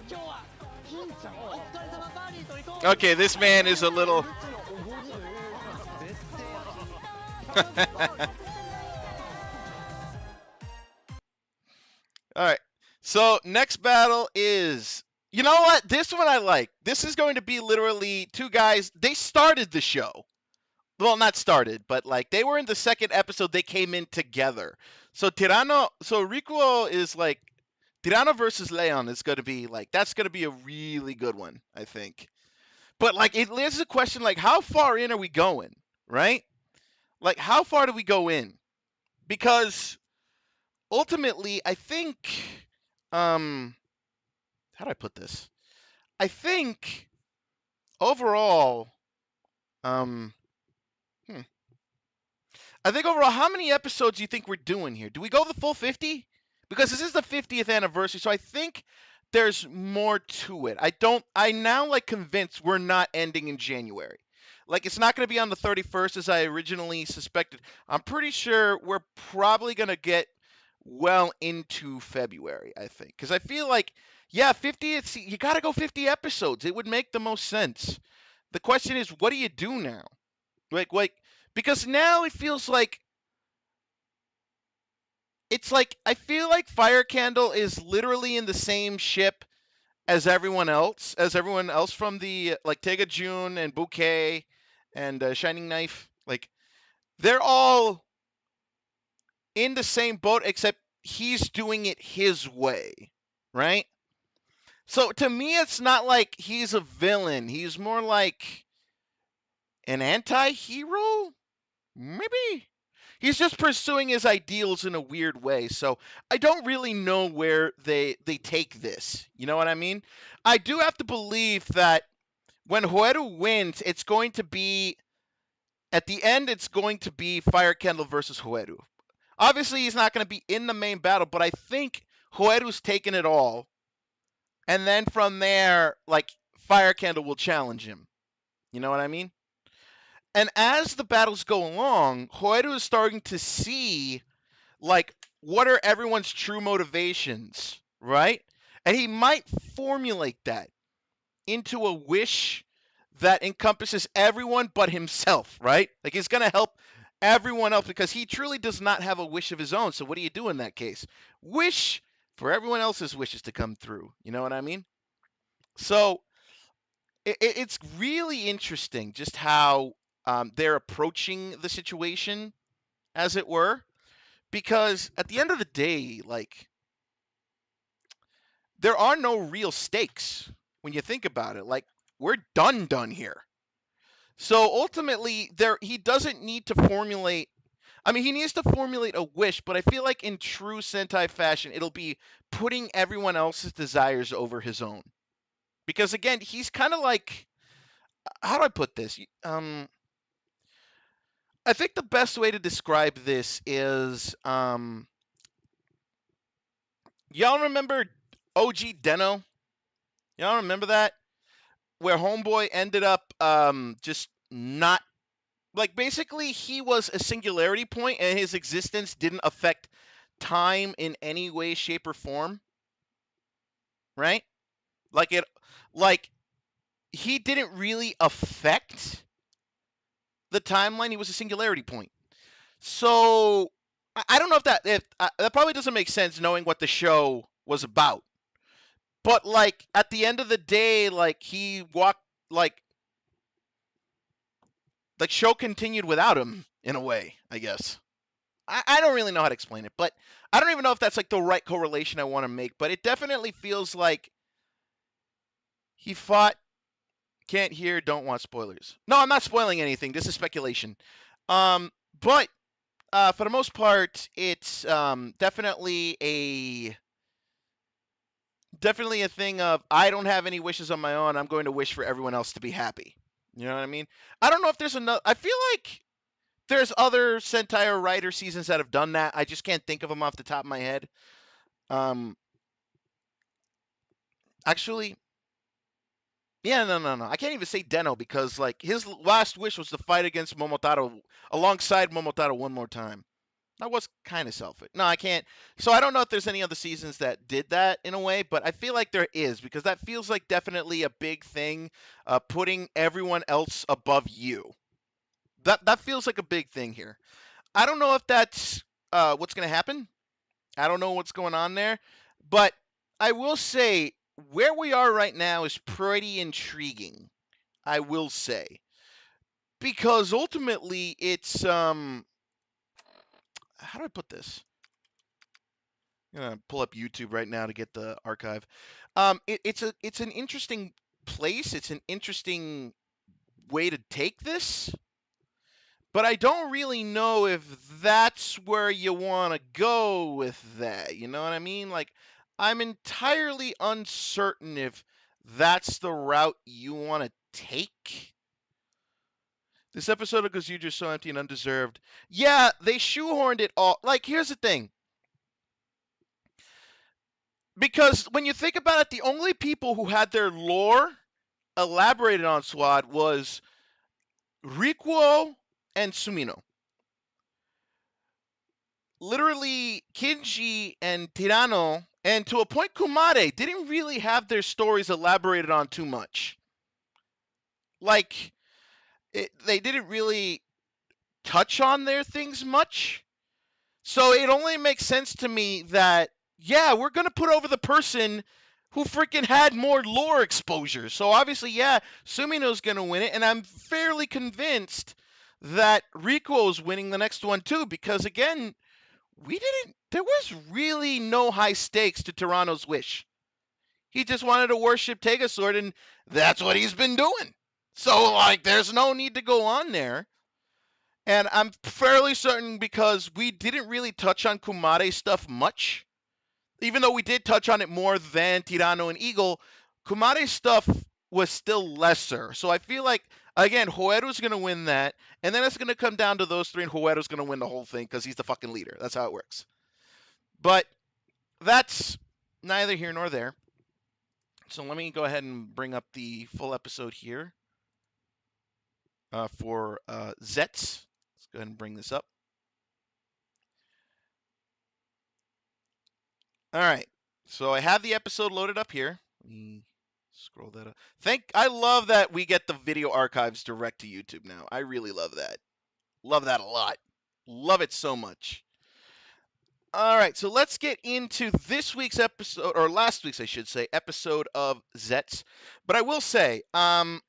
日は金ちゃんお疲れ様パーリーと行こう。 Okay, this man is a little. Alright, so next battle is, you know what, this one I like. This is going to be literally two guys, they started the show. Well, not started, but like, they were in the second episode, they came in together. So Rikuo is like, Tirano versus Leon is going to be like, that's going to be a really good one, I think. But like, it raises a question like, how far in are we going, right? Like, how far do we go in? Because ultimately, I think, how do I put this? I think overall, I think overall, how many episodes do you think we're doing here? Do we go the full 50? Because this is the 50th anniversary, so I think there's more to it. I'm now like convinced we're not ending in January. Like, it's not going to be on the 31st as I originally suspected. I'm pretty sure we're probably going to get well into February, I think. Because I feel like, yeah, 50, you got to go 50 episodes. It would make the most sense. The question is, what do you do now? Like, because now it feels like, it's like, I feel like Fire Candle is literally in the same ship as everyone else from the, like, Tega Jun and Bouquet and Shining Knife. Like, they're all in the same boat, except he's doing it his way, right? So to me, it's not like he's a villain. He's more like an anti-hero? Maybe? he's just pursuing his ideals in a weird way. So I don't really know where they take this. You know what I mean? I do have to believe that when Hoeru wins, it's going to be at the end. It's going to be Fire Candle versus Hoeru. Obviously, he's not going to be in the main battle, but I think Hoeru's taken it all, and then from there, like Fire Candle will challenge him. You know what I mean? And as the battles go along, Hoeru is starting to see, like, what are everyone's true motivations, right? And he might formulate that into a wish that encompasses everyone but himself, right? Like, he's going to help everyone else because he truly does not have a wish of his own. So what do you do in that case? Wish for everyone else's wishes to come through. You know what I mean? So it's really interesting just how they're approaching the situation, as it were, because at the end of the day, like, there are no real stakes when you think about it. Like, we're done here. So ultimately, he doesn't need to formulate. I mean, he needs to formulate a wish, but I feel like in true Sentai fashion, it'll be putting everyone else's desires over his own. Because again, he's kind of like, how do I put this? I think the best way to describe this is, y'all remember OG Deno? Y'all remember that? Where Homeboy ended up just not, like, basically he was a singularity point and his existence didn't affect time in any way, shape, or form. Right? Like, he didn't really affect the timeline. He was a singularity point. So I don't know if that probably doesn't make sense knowing what the show was about. But like at the end of the day, like he walked, like the show continued without him in a way, I guess. I don't really know how to explain it, but I don't even know if that's like the right correlation I want to make, but it definitely feels like he fought. Can't hear, don't want spoilers. No, I'm not spoiling anything. This is speculation. But for the most part, it's definitely a thing of, I don't have any wishes on my own. I'm going to wish for everyone else to be happy. You know what I mean? I don't know if there's another. I feel like there's other Sentai or Rider seasons that have done that. I just can't think of them off the top of my head. Actually, yeah, no. I can't even say Deno because like his last wish was to fight against Momotaro alongside Momotaro one more time. That was kind of selfish. No, I can't. So I don't know if there's any other seasons that did that in a way, but I feel like there is because that feels like definitely a big thing, putting everyone else above you. That feels like a big thing here. I don't know if that's what's going to happen. I don't know what's going on there, but I will say where we are right now is pretty intriguing. I will say, because ultimately it's how do I put this? I'm gonna pull up YouTube right now to get the archive. It's an interesting place. It's an interesting way to take this. But I don't really know if that's where you want to go with that. You know what I mean? Like, I'm entirely uncertain if that's the route you want to take. This episode of Gozyu is so empty and undeserved. Yeah, they shoehorned it all. Like, here's the thing. Because when you think about it, the only people who had their lore elaborated on SWAD was Rikuo and Sumino. Literally, Kinji and Tirano, and to a point Kumare, didn't really have their stories elaborated on too much. Like, they didn't really touch on their things much. So it only makes sense to me that, yeah, we're going to put over the person who freaking had more lore exposure. So obviously, yeah, Sumino's going to win it, and I'm fairly convinced that Rikuo's winning the next one too, because again, there was really no high stakes to Tirano's wish. He just wanted to worship Tegasword, and that's what he's been doing. So, like, there's no need to go on there. And I'm fairly certain because we didn't really touch on Kumare stuff much. Even though we did touch on it more than Tirano and Eagle, Kumare's stuff was still lesser. So I feel like, again, Hoeru's going to win that. And then it's going to come down to those three, and Hoeru's going to win the whole thing because he's the fucking leader. That's how it works. But that's neither here nor there. So let me go ahead and bring up the full episode here for ZETZ. Let's go ahead and bring this up. All right. So I have the episode loaded up here. Let me scroll that up. I love that we get the video archives direct to YouTube now. I really love that. Love that a lot. Love it so much. All right, so let's get into this week's episode, or last week's, I should say, episode of ZETZ. But I will say, the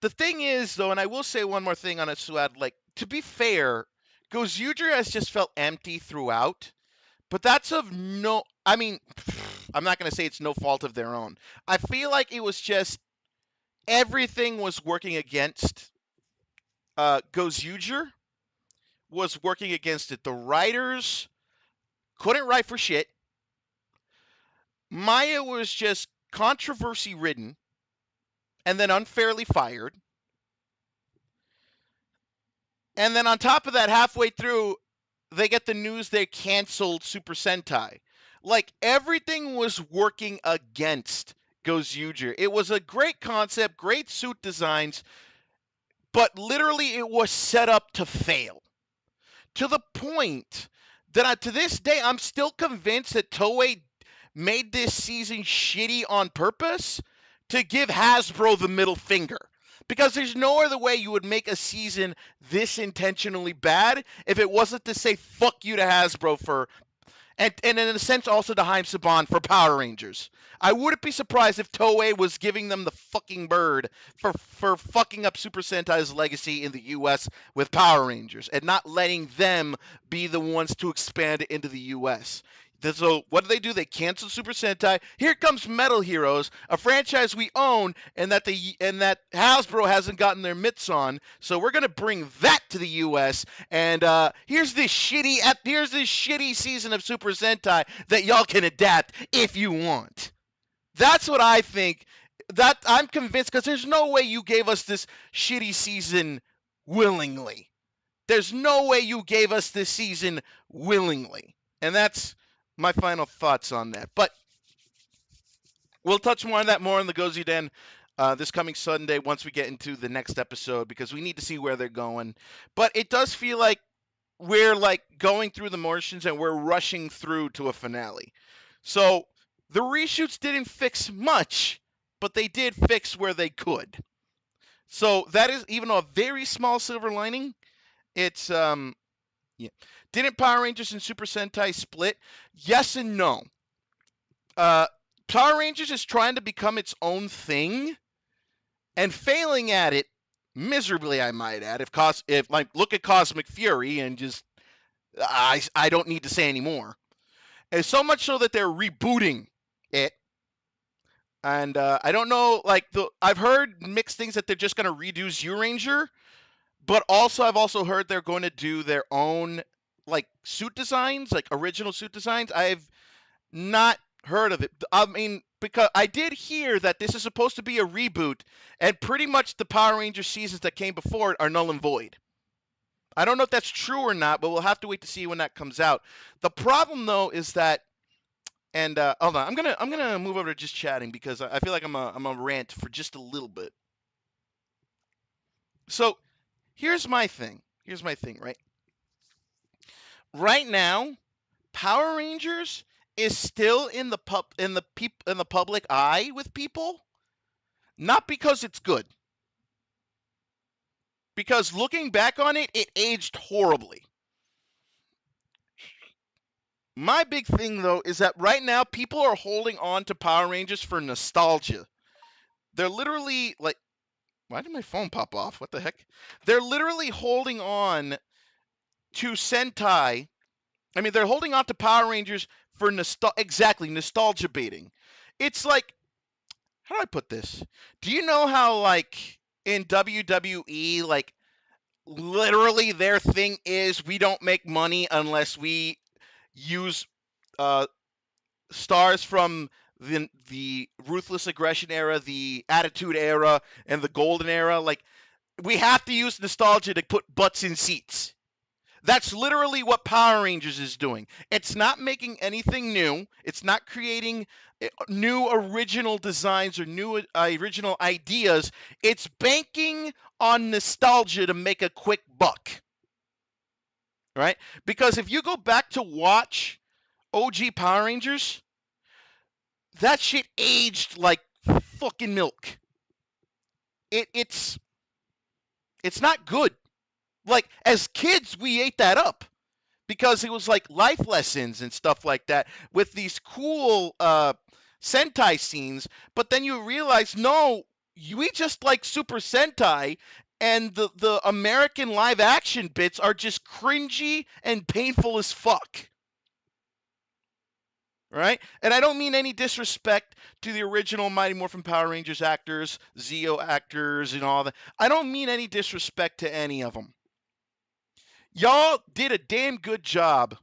thing is, though, and I will say one more thing on it, Suad, like, to be fair, Gozyu-dan has just felt empty throughout. But that's of no, I mean, I'm not going to say it's no fault of their own. I feel like it was just everything was working against Gozyu-dan was working against it. The writers couldn't write for shit. Maya was just controversy ridden and then unfairly fired. And then on top of that, halfway through, they get the news they canceled Super Sentai. Like, everything was working against Gozyu-dan. It was a great concept, great suit designs, but literally it was set up to fail. To the point that to this day, I'm still convinced that Toei made this season shitty on purpose to give Hasbro the middle finger. Because there's no other way you would make a season this intentionally bad if it wasn't to say fuck you to Hasbro for, and in a sense also to Haim Saban for Power Rangers. I wouldn't be surprised if Toei was giving them the fucking bird for fucking up Super Sentai's legacy in the US with Power Rangers and not letting them be the ones to expand it into the US. So what do? They cancel Super Sentai. Here comes Metal Heroes, a franchise we own, and that Hasbro hasn't gotten their mitts on. So we're gonna bring that to the U.S. And here's this shitty season of Super Sentai that y'all can adapt if you want. That's what I think. That I'm convinced, because there's no way you gave us this shitty season willingly. There's no way you gave us this season willingly, and that's my final thoughts on that. But we'll touch more on that more on the Gozyu-dan this coming Sunday once we get into the next episode, because we need to see where they're going. But it does feel like we're like going through the motions and we're rushing through to a finale. So the reshoots didn't fix much, but they did fix where they could. So that is, even a very small silver lining. It's yeah. Didn't Power Rangers and Super Sentai split? Yes and no. Power Rangers is trying to become its own thing and failing at it miserably, I might add. If look at Cosmic Fury and just I don't need to say any more. And so much so that they're rebooting it. And I don't know, I've heard mixed things that they're just going to redo Zyuranger, but I've also heard they're going to do their own suit designs, original suit designs. I've not heard of it. I mean, because I did hear that this is supposed to be a reboot, and pretty much the Power Ranger seasons that came before it are null and void. I don't know if that's true or not, but we'll have to wait to see when that comes out. The problem, though, is that, and hold on, I'm gonna move over to just chatting because I feel like I'm a rant for just a little bit. So here's my thing. Right? Right now, Power Rangers is still in the public eye with people, not because it's good. Because looking back on it, it aged horribly. My big thing, though, is that right now people are holding on to Power Rangers for nostalgia. They're literally why did my phone pop off? What the heck? They're literally holding on to Sentai. I mean, they're holding on to Power Rangers for nostalgia baiting. It's like, how do I put this? Do you know how in WWE literally their thing is we don't make money unless we use stars from the ruthless aggression era, the attitude era, and the golden era. Like, we have to use nostalgia to put butts in seats. That's literally what Power Rangers is doing. It's not making anything new. It's not creating new original designs or new original ideas. It's banking on nostalgia to make a quick buck. Right? Because if you go back to watch OG Power Rangers, that shit aged like fucking milk. It's not good. Like, as kids, we ate that up because it was like life lessons and stuff like that with these cool Sentai scenes. But then you realize, no, we just like Super Sentai, and the American live action bits are just cringy and painful as fuck. Right? And I don't mean any disrespect to the original Mighty Morphin Power Rangers actors, Zeo actors, and all that. I don't mean any disrespect to any of them. Y'all did a damn good job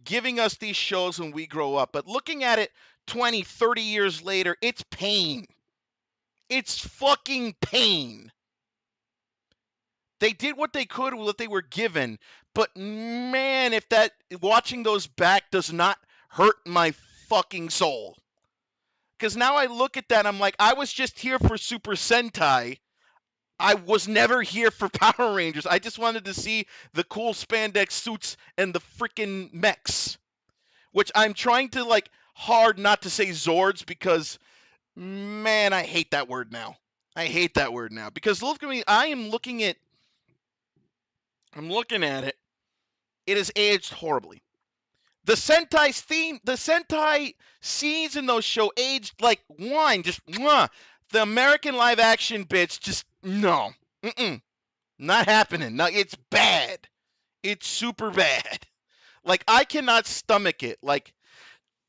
giving us these shows when we grow up. But looking at it 20, 30 years later, it's pain. It's fucking pain. They did what they could with what they were given. But man, if that watching those back does not hurt my fucking soul. Because now I look at that and I'm like, I was just here for Super Sentai. I was never here for Power Rangers. I just wanted to see the cool spandex suits and the freaking mechs. Which I'm trying to, like, hard not to say Zords because, man, I hate that word now. I hate that word now. Because look at me, I'm looking at it. It has aged horribly. The Sentai theme, the Sentai scenes in those shows aged like wine. Just, mwah. The American live action bits, just, no. Not happening. No, it's bad. It's super bad. Like, I cannot stomach it. Like,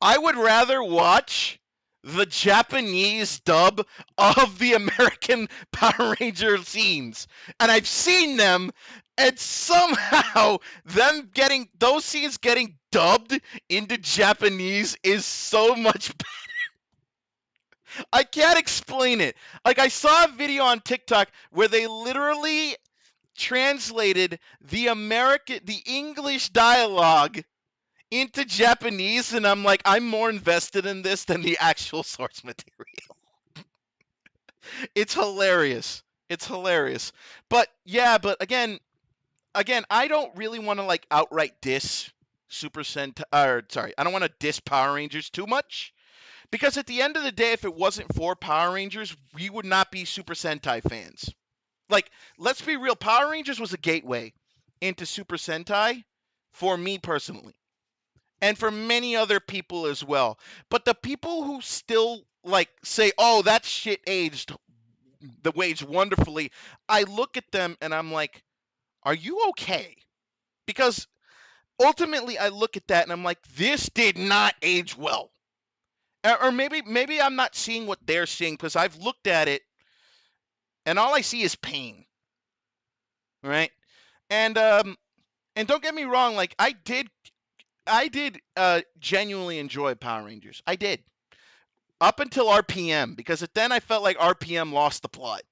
I would rather watch the Japanese dub of the American Power Ranger scenes. And I've seen them, and somehow them getting, those scenes getting dubbed into Japanese is so much better. I can't explain it. Like, I saw a video on TikTok where they literally translated the English dialogue into Japanese, and I'm like, I'm more invested in this than the actual source material. It's hilarious. It's hilarious. But yeah, but again, I don't really want to like outright diss Super Sentai, or sorry, I don't want to diss Power Rangers too much. Because at the end of the day, if it wasn't for Power Rangers, we would not be Super Sentai fans. Like, let's be real, Power Rangers was a gateway into Super Sentai for me personally. And for many other people as well. But the people who still, like, say, oh, that shit aged wonderfully, I look at them and I'm like, are you okay? Because ultimately I look at that and I'm like, this did not age well. Or maybe I'm not seeing what they're seeing because I've looked at it and all I see is pain. Right? And don't get me wrong, like I did genuinely enjoy Power Rangers. I did. Up until RPM, because then I felt like RPM lost the plot.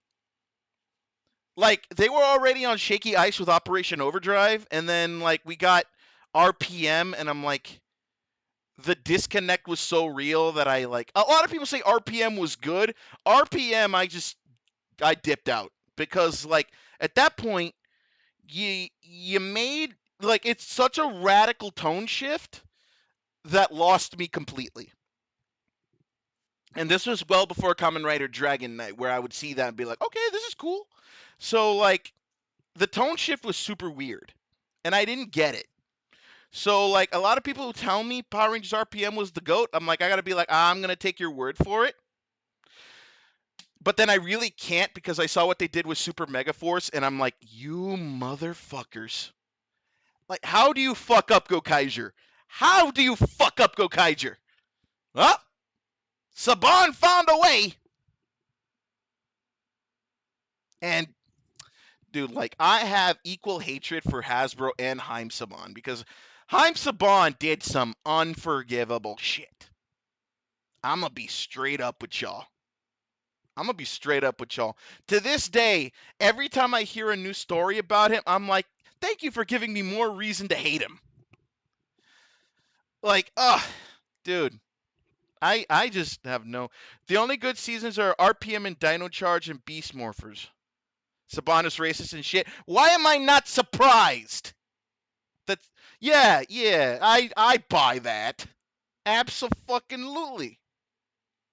Like, they were already on shaky ice with Operation Overdrive, and then like we got RPM, and I'm like, the disconnect was so real that I like. A lot of people say RPM was good. RPM, I dipped out because like at that point, you made like it's such a radical tone shift that lost me completely. And this was well before Kamen Rider Dragon Knight, where I would see that and be like, okay, this is cool. So like the tone shift was super weird, and I didn't get it. So, like, a lot of people who tell me Power Rangers RPM was the GOAT, I'm like, I gotta be like, I'm gonna take your word for it. But then I really can't because I saw what they did with Super Megaforce, and I'm like, you motherfuckers. Like, how do you fuck up Gokaiger? How do you fuck up Gokaiger? Well, Saban found a way. And dude, like, I have equal hatred for Hasbro and Haim Saban because Haim Saban did some unforgivable shit. I'm going to be straight up with y'all. To this day, every time I hear a new story about him, I'm like, thank you for giving me more reason to hate him. Like, dude. I just have no... The only good seasons are RPM and Dino Charge and Beast Morphers. Saban is racist and shit. Why am I not surprised? That's... Yeah, I buy that. Abso-fucking-lutely.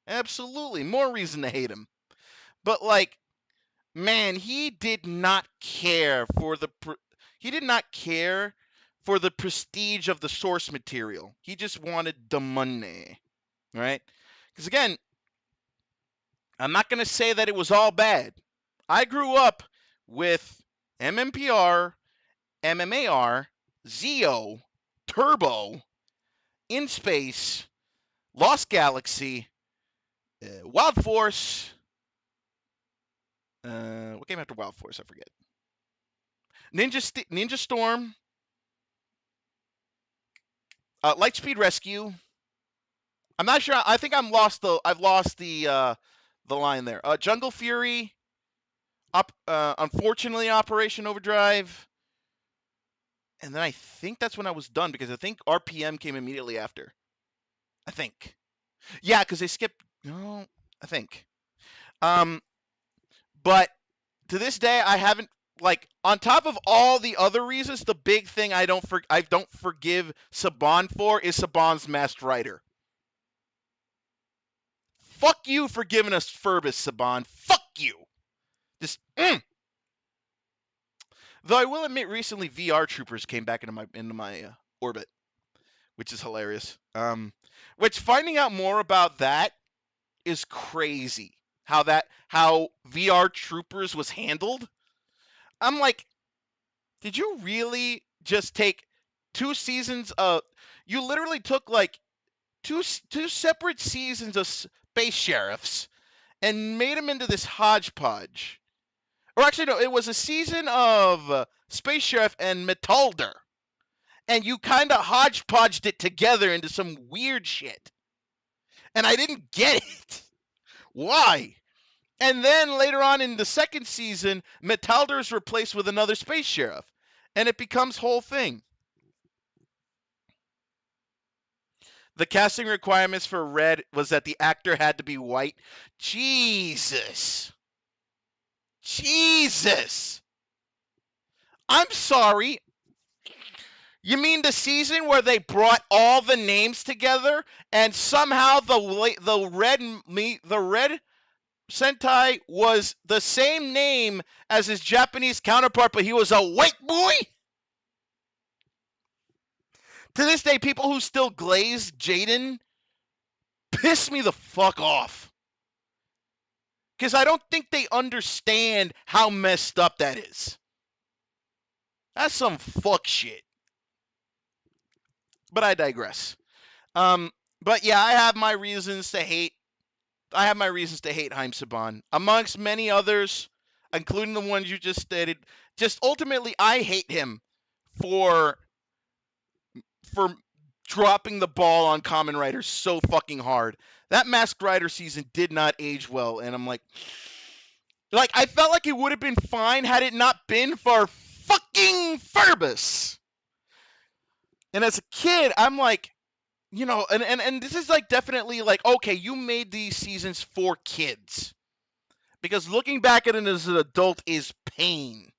Absolutely. More reason to hate him. But, like, man, he did not care for the prestige of the source material. He just wanted the money, right? Because again, I'm not going to say that it was all bad. I grew up with MMPR, MMAR, Zeo, Turbo, In Space, Lost Galaxy, Wild Force. What came after Wild Force? I forget. Ninja Storm, Lightspeed Rescue. I'm not sure. I think I've lost the line there. Jungle Fury. Unfortunately, Operation Overdrive. And then I think that's when I was done because I think RPM came immediately after. I think. Yeah, because they skipped. No, I think. But to this day, I haven't, like, on top of all the other reasons, the big thing I don't forgive Saban for is Saban's Masked Rider. Fuck you for giving us Furbus, Saban. Fuck you. Just, Though I will admit, recently VR Troopers came back into my orbit, which is hilarious. Which finding out more about that is crazy. How VR Troopers was handled. I'm like, did you really just take 2 seasons of... You literally took, like, two separate seasons of Space Sheriffs and made them into this hodgepodge. Or actually, no, it was a season of Space Sheriff and Metalder. And you kind of hodgepodged it together into some weird shit. And I didn't get it. Why? And then later on in the second season, Metalder is replaced with another Space Sheriff. And it becomes whole thing. The casting requirements for Red was that the actor had to be white. Jesus. I'm sorry. You mean the season where they brought all the names together and somehow the red Sentai was the same name as his Japanese counterpart, but he was a white boy? To this day, people who still glaze Jaden piss me the fuck off. Because I don't think they understand how messed up that is. That's some fuck shit. But I digress. But yeah, I have my reasons to hate Haim Saban. Amongst many others, including the ones you just stated. Just ultimately, I hate him for dropping the ball on Kamen Rider so fucking hard. That Masked Rider season did not age well, and I'm like, I felt like it would have been fine had it not been for fucking Furbus. And as a kid, I'm like, you know, and this is like definitely like, okay, you made these seasons for kids. Because looking back at it as an adult is pain.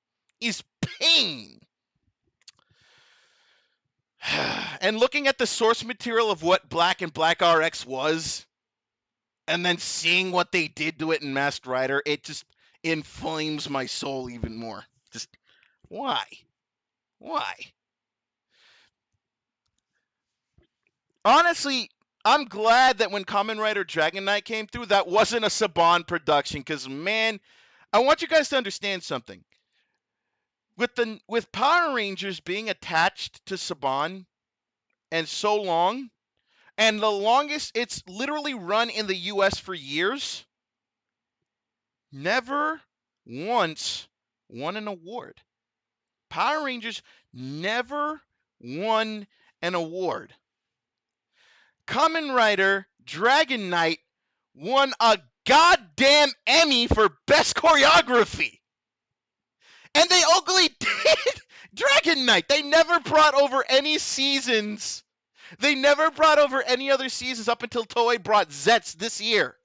And looking at the source material of what Black and Black RX was, and then seeing what they did to it in Masked Rider, it just inflames my soul even more. Just, why? Honestly, I'm glad that when Kamen Rider Dragon Knight came through, that wasn't a Saban production, because, man, I want you guys to understand something. With Power Rangers being attached to Saban and so long, and the longest it's literally run in the US for years, never once won an award. Power Rangers never won an award. Kamen Rider Dragon Knight won a goddamn Emmy for Best Choreography. And they ugly did Dragon Knight. They never brought over any seasons. They never brought over any other seasons up until Toei brought ZETZ this year.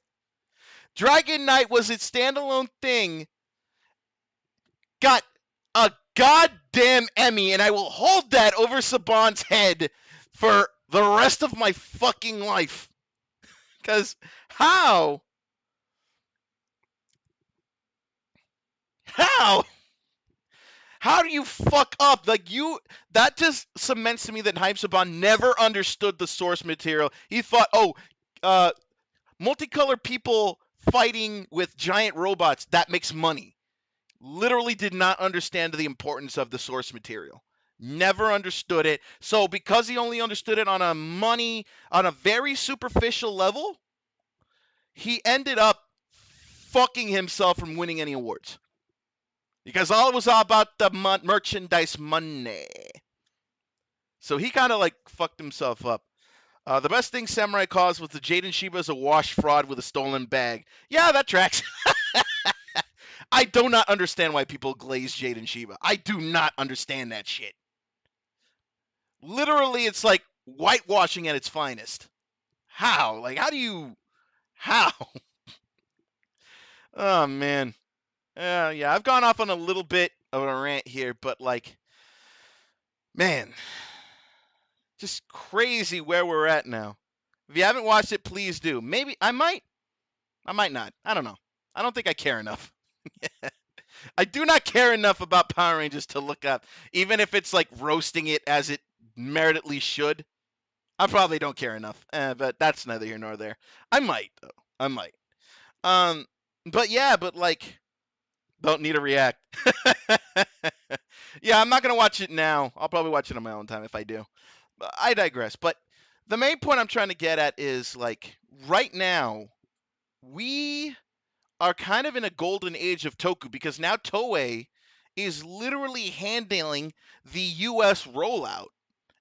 Dragon Knight was its standalone thing. Got a goddamn Emmy, and I will hold that over Saban's head for the rest of my fucking life. Because how? How do you fuck up? Like, that just cements to me that Hype Saban never understood the source material. He thought, multicolored people fighting with giant robots, that makes money. Literally did not understand the importance of the source material. Never understood it. So because he only understood it on a very superficial level, he ended up fucking himself from winning any awards. Because it was all about the merchandise money. So he kind of like fucked himself up. The best thing Samurai caused was the Jaden Shiba is a wash fraud with a stolen bag. Yeah, that tracks. I do not understand why people glaze Jaden Shiba. I do not understand that shit. Literally, it's like whitewashing at its finest. How? Like, how? Oh, man. Yeah, I've gone off on a little bit of a rant here, but like, man, just crazy where we're at now. If you haven't watched it, please do. Maybe I might not. I don't know. I don't think I care enough. I do not care enough about Power Rangers to look up, even if it's like roasting it as it meritedly should. I probably don't care enough, but that's neither here nor there. I might though. I might. But like. Don't need to react. Yeah, I'm not going to watch it now. I'll probably watch it on my own time if I do. I digress. But the main point I'm trying to get at is, like, right now, we are kind of in a golden age of Toku because now Toei is literally handling the U.S. rollout.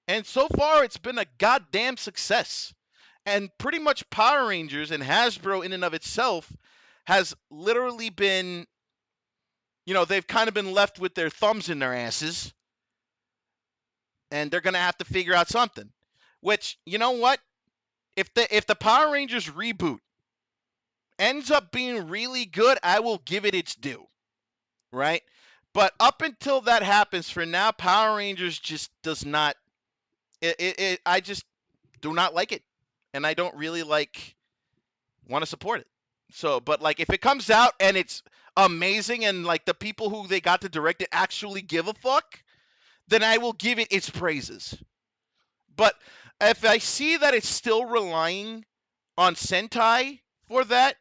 And so far, it's been a goddamn success. And pretty much Power Rangers and Hasbro in and of itself has literally been... they've kind of been left with their thumbs in their asses. And they're going to have to figure out something. Which, you know what? If the Power Rangers reboot ends up being really good, I will give it its due. Right? But up until that happens, for now, Power Rangers just does not... I just do not like it. And I don't really, want to support it. So, but, if it comes out and it's amazing and the people who they got to direct it actually give a fuck, then I will give it its praises. But if I see that it's still relying on Sentai for that,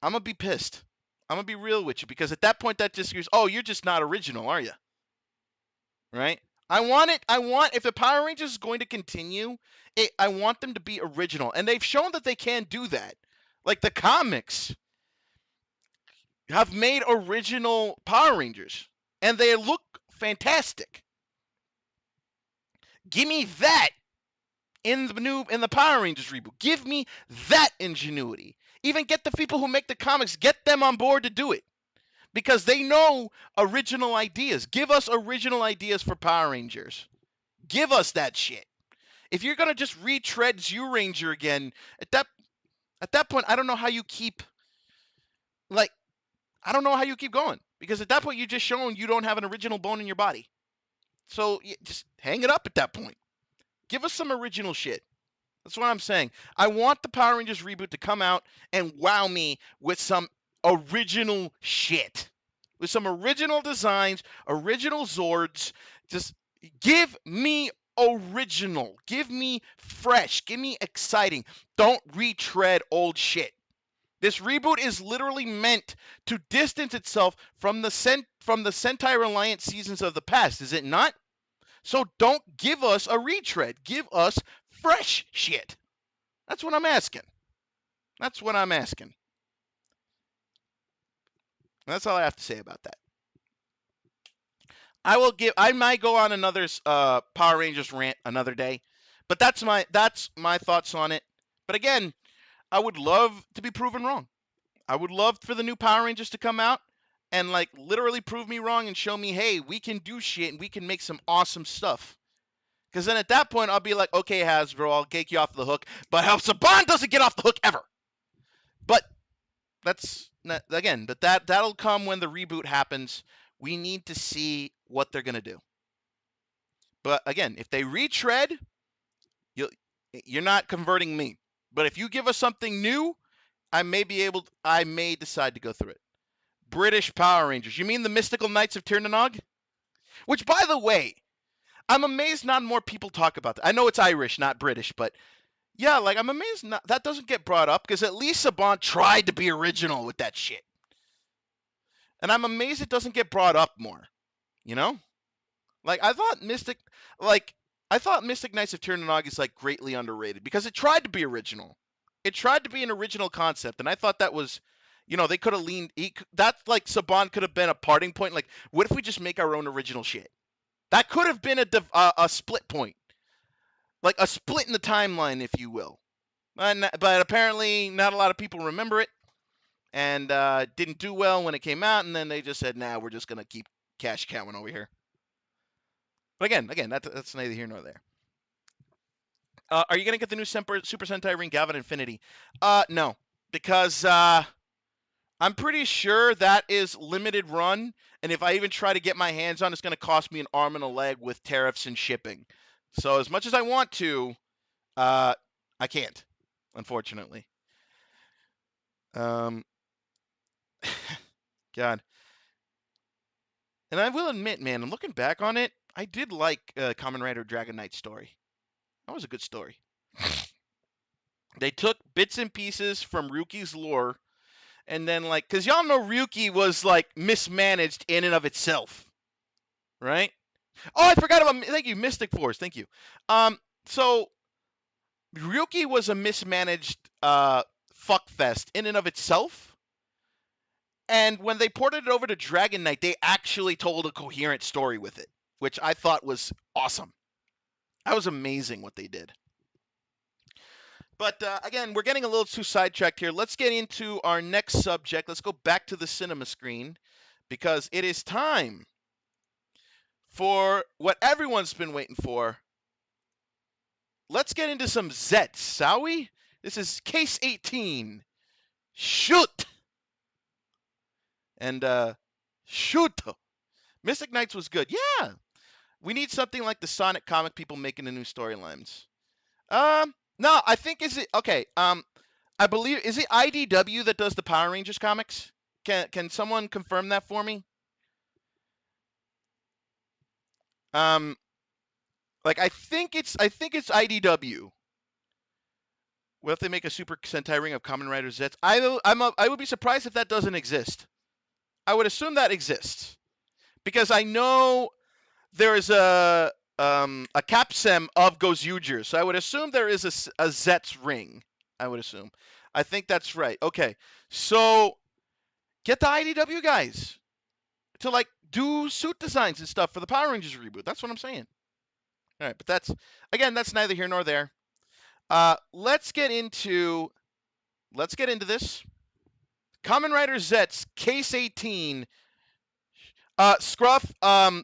I'm gonna be pissed. I'm gonna be real with you, because at that point that just goes, oh, you're just not original, are you? Right? If the Power Rangers is going to continue, I want them to be original, and they've shown that they can do that. Like the comics have made original Power Rangers, and they look fantastic. Give me that in the Power Rangers reboot. Give me that ingenuity. Even get the people who make the comics, get them on board to do it, because they know original ideas. Give us original ideas for Power Rangers. Give us that shit. If you're gonna just retread Zyuranger again, at that point, I don't know how you keep going, because at that point you're just showing you don't have an original bone in your body. So just hang it up at that point. Give us some original shit. That's what I'm saying. I want the Power Rangers reboot to come out and wow me with some original shit. With some original designs, original Zords. Just give me original. Give me fresh. Give me exciting. Don't retread old shit. This reboot is literally meant to distance itself from the Sentai-reliant seasons of the past, is it not? So don't give us a retread. Give us fresh shit. That's what I'm asking. That's all I have to say about that. I might go on another Power Rangers rant another day, but that's my thoughts on it. But again, I would love to be proven wrong. I would love for the new Power Rangers to come out and like literally prove me wrong and show me, hey, we can do shit and we can make some awesome stuff. Because then at that point, I'll be like, okay, Hasbro, I'll take you off the hook. But Zatsudan doesn't get off the hook ever. But that's not, again, but that'll come when the reboot happens. We need to see what they're gonna do. But again, if they retread, you're not converting me. But if you give us something new, I may decide to go through it. British Power Rangers. You mean the Mystical Knights of Tirnanog? Which, by the way, I'm amazed not more people talk about that. I know it's Irish, not British, but yeah, like I'm amazed that doesn't get brought up because at least Saban tried to be original with that shit. And I'm amazed it doesn't get brought up more. You know? Like I thought Mystic Knights of Tirnanog is like greatly underrated because it tried to be original. It tried to be an original concept, and I thought that was, they could have leaned. That's like Saban could have been a parting point. Like, what if we just make our own original shit? That could have been a split point, like a split in the timeline, if you will. But apparently, not a lot of people remember it, and didn't do well when it came out. And then they just said, "Nah, we're just gonna keep cash cowing over here." But again, that's neither here nor there. Are you going to get the new Super Sentai Ring Galvan Infinity? No, because I'm pretty sure that is limited run, and if I even try to get my hands on it, it's going to cost me an arm and a leg with tariffs and shipping. So as much as I want to, I can't, unfortunately. God. And I will admit, man, I'm looking back on it, I did like Kamen Rider Dragon Knight story. That was a good story. They took bits and pieces from Ryuki's lore, and then because y'all know Ryuki was mismanaged in and of itself, right? Oh, I forgot about. Thank you, Mystic Force. Thank you. So Ryuki was a mismanaged fuckfest in and of itself, and when they ported it over to Dragon Knight, they actually told a coherent story with it, which I thought was awesome. That was amazing what they did. But again, we're getting a little too sidetracked here. Let's get into our next subject. Let's go back to the cinema screen because it is time for what everyone's been waiting for. Let's get into some ZETZ, shall we? This is Case 18. Shoot! And shoot! Mystic Knights was good. Yeah! We need something like the Sonic comic people making the new storylines. No, I think okay. I believe is it IDW that does the Power Rangers comics? Can someone confirm that for me? I think it's IDW. What if they make a Super Sentai Ring of Kamen Rider ZETZ? I would be surprised if that doesn't exist. I would assume that exists because I know there is a capsem of Gozyu-dan, so I would assume there is a ZETZ ring. I would assume. I think that's right. Okay, so get the IDW guys to do suit designs and stuff for the Power Rangers reboot. That's what I'm saying. All right, but that's neither here nor there. Let's get into this. Kamen Rider ZETZ Case 18. Scruff,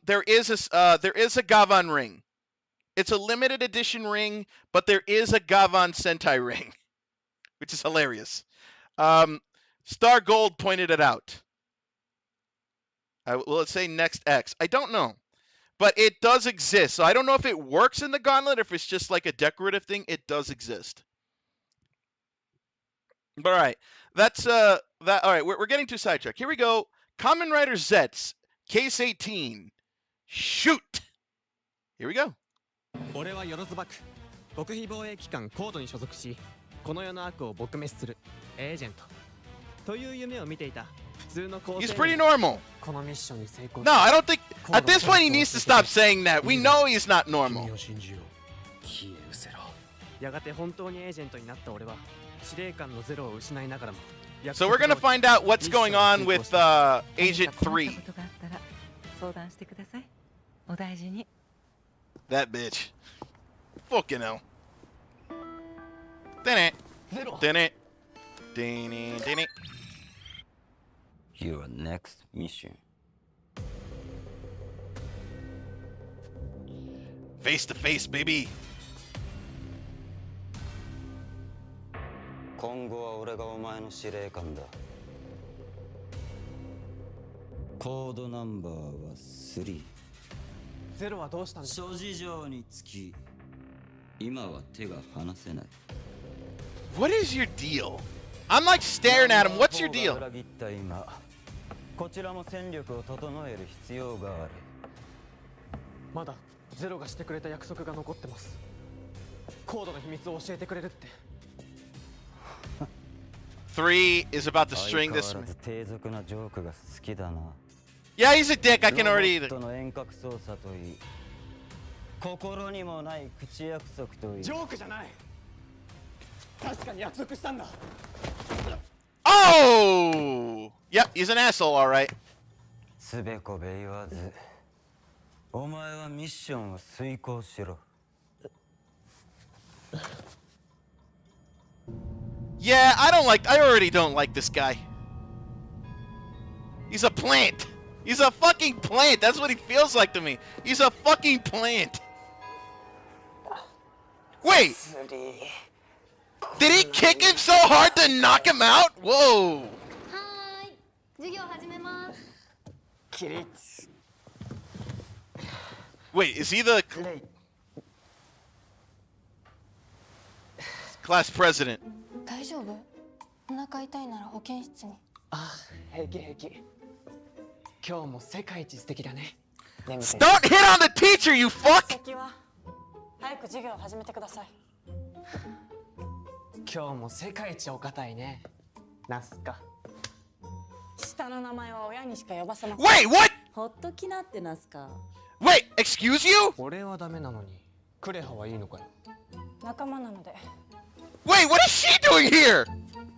there is a Gavan ring. It's a limited edition ring, but there is a Gavan Sentai ring, which is hilarious. Star Gold pointed it out. Will it say Next X? I don't know, but it does exist. So I don't know if it works in the gauntlet, or if it's just like a decorative thing. It does exist. But all right, that's All right, we're getting too sidetracked. Here we go. Kamen Rider ZETZ. Case 18. Shoot! Here we go. 俺はヨロズバク極秘防衛機関コードに所属しこの世の悪を撲滅するエージェントという夢を見ていた普通の高青年 He's pretty normal. このミッションに成功 No, I don't think at this point he needs to stop saying that. We know he's not normal. 消え失せろやがて本当にエージェントになった俺は司令官のゼロを失いながらも So we're gonna find out what's going on with Agent 3. That bitch. Fucking hell. Dun it. Dun it. Dun it. Dun it. Your next mission. Face to face, baby. 今後は俺がお前の司令官だ。コードナンバーは3。ゼロはどうしたんだ。諸事情につき、今は手が離せない。What is your deal? I'm like staring at him. What's your deal? 裏切った今、こちらも戦力を整える必要がある。まだゼロがしてくれた約束が残ってます。コードの秘密を教えてくれるって。3 is about to string this. 相変わらず低俗なジョークが好きだな。Yeah, he's a dick. I can already. ロボットの遠隔操作といい、心にもない口約束といい。ジョークじゃない。確かに約束したんだ。Oh! Yep, he's an asshole, all right. つべこべ言わず、お前はミッションを遂行しろ。Yeah, I already don't like this guy. He's a plant. He's a fucking plant. That's what he feels like to me. He's a fucking plant. Wait! Did he kick him so hard to knock him out? Whoa! Wait, is he the class president? 大丈夫？お腹痛いなら保健室に。あ、平気平気。今日も世界一素敵だね。Don't hit on the teacher, you fuck! 席は早く授業を始めてください。今日も世界一お堅いね。ナスカ。下の名前は親にしか呼ばせません。Wait, what? ほっときなってナスカ。Wait, excuse you? 俺はダメなのに、クレハはいいのかよ。仲間なので。Wait, what is she doing here?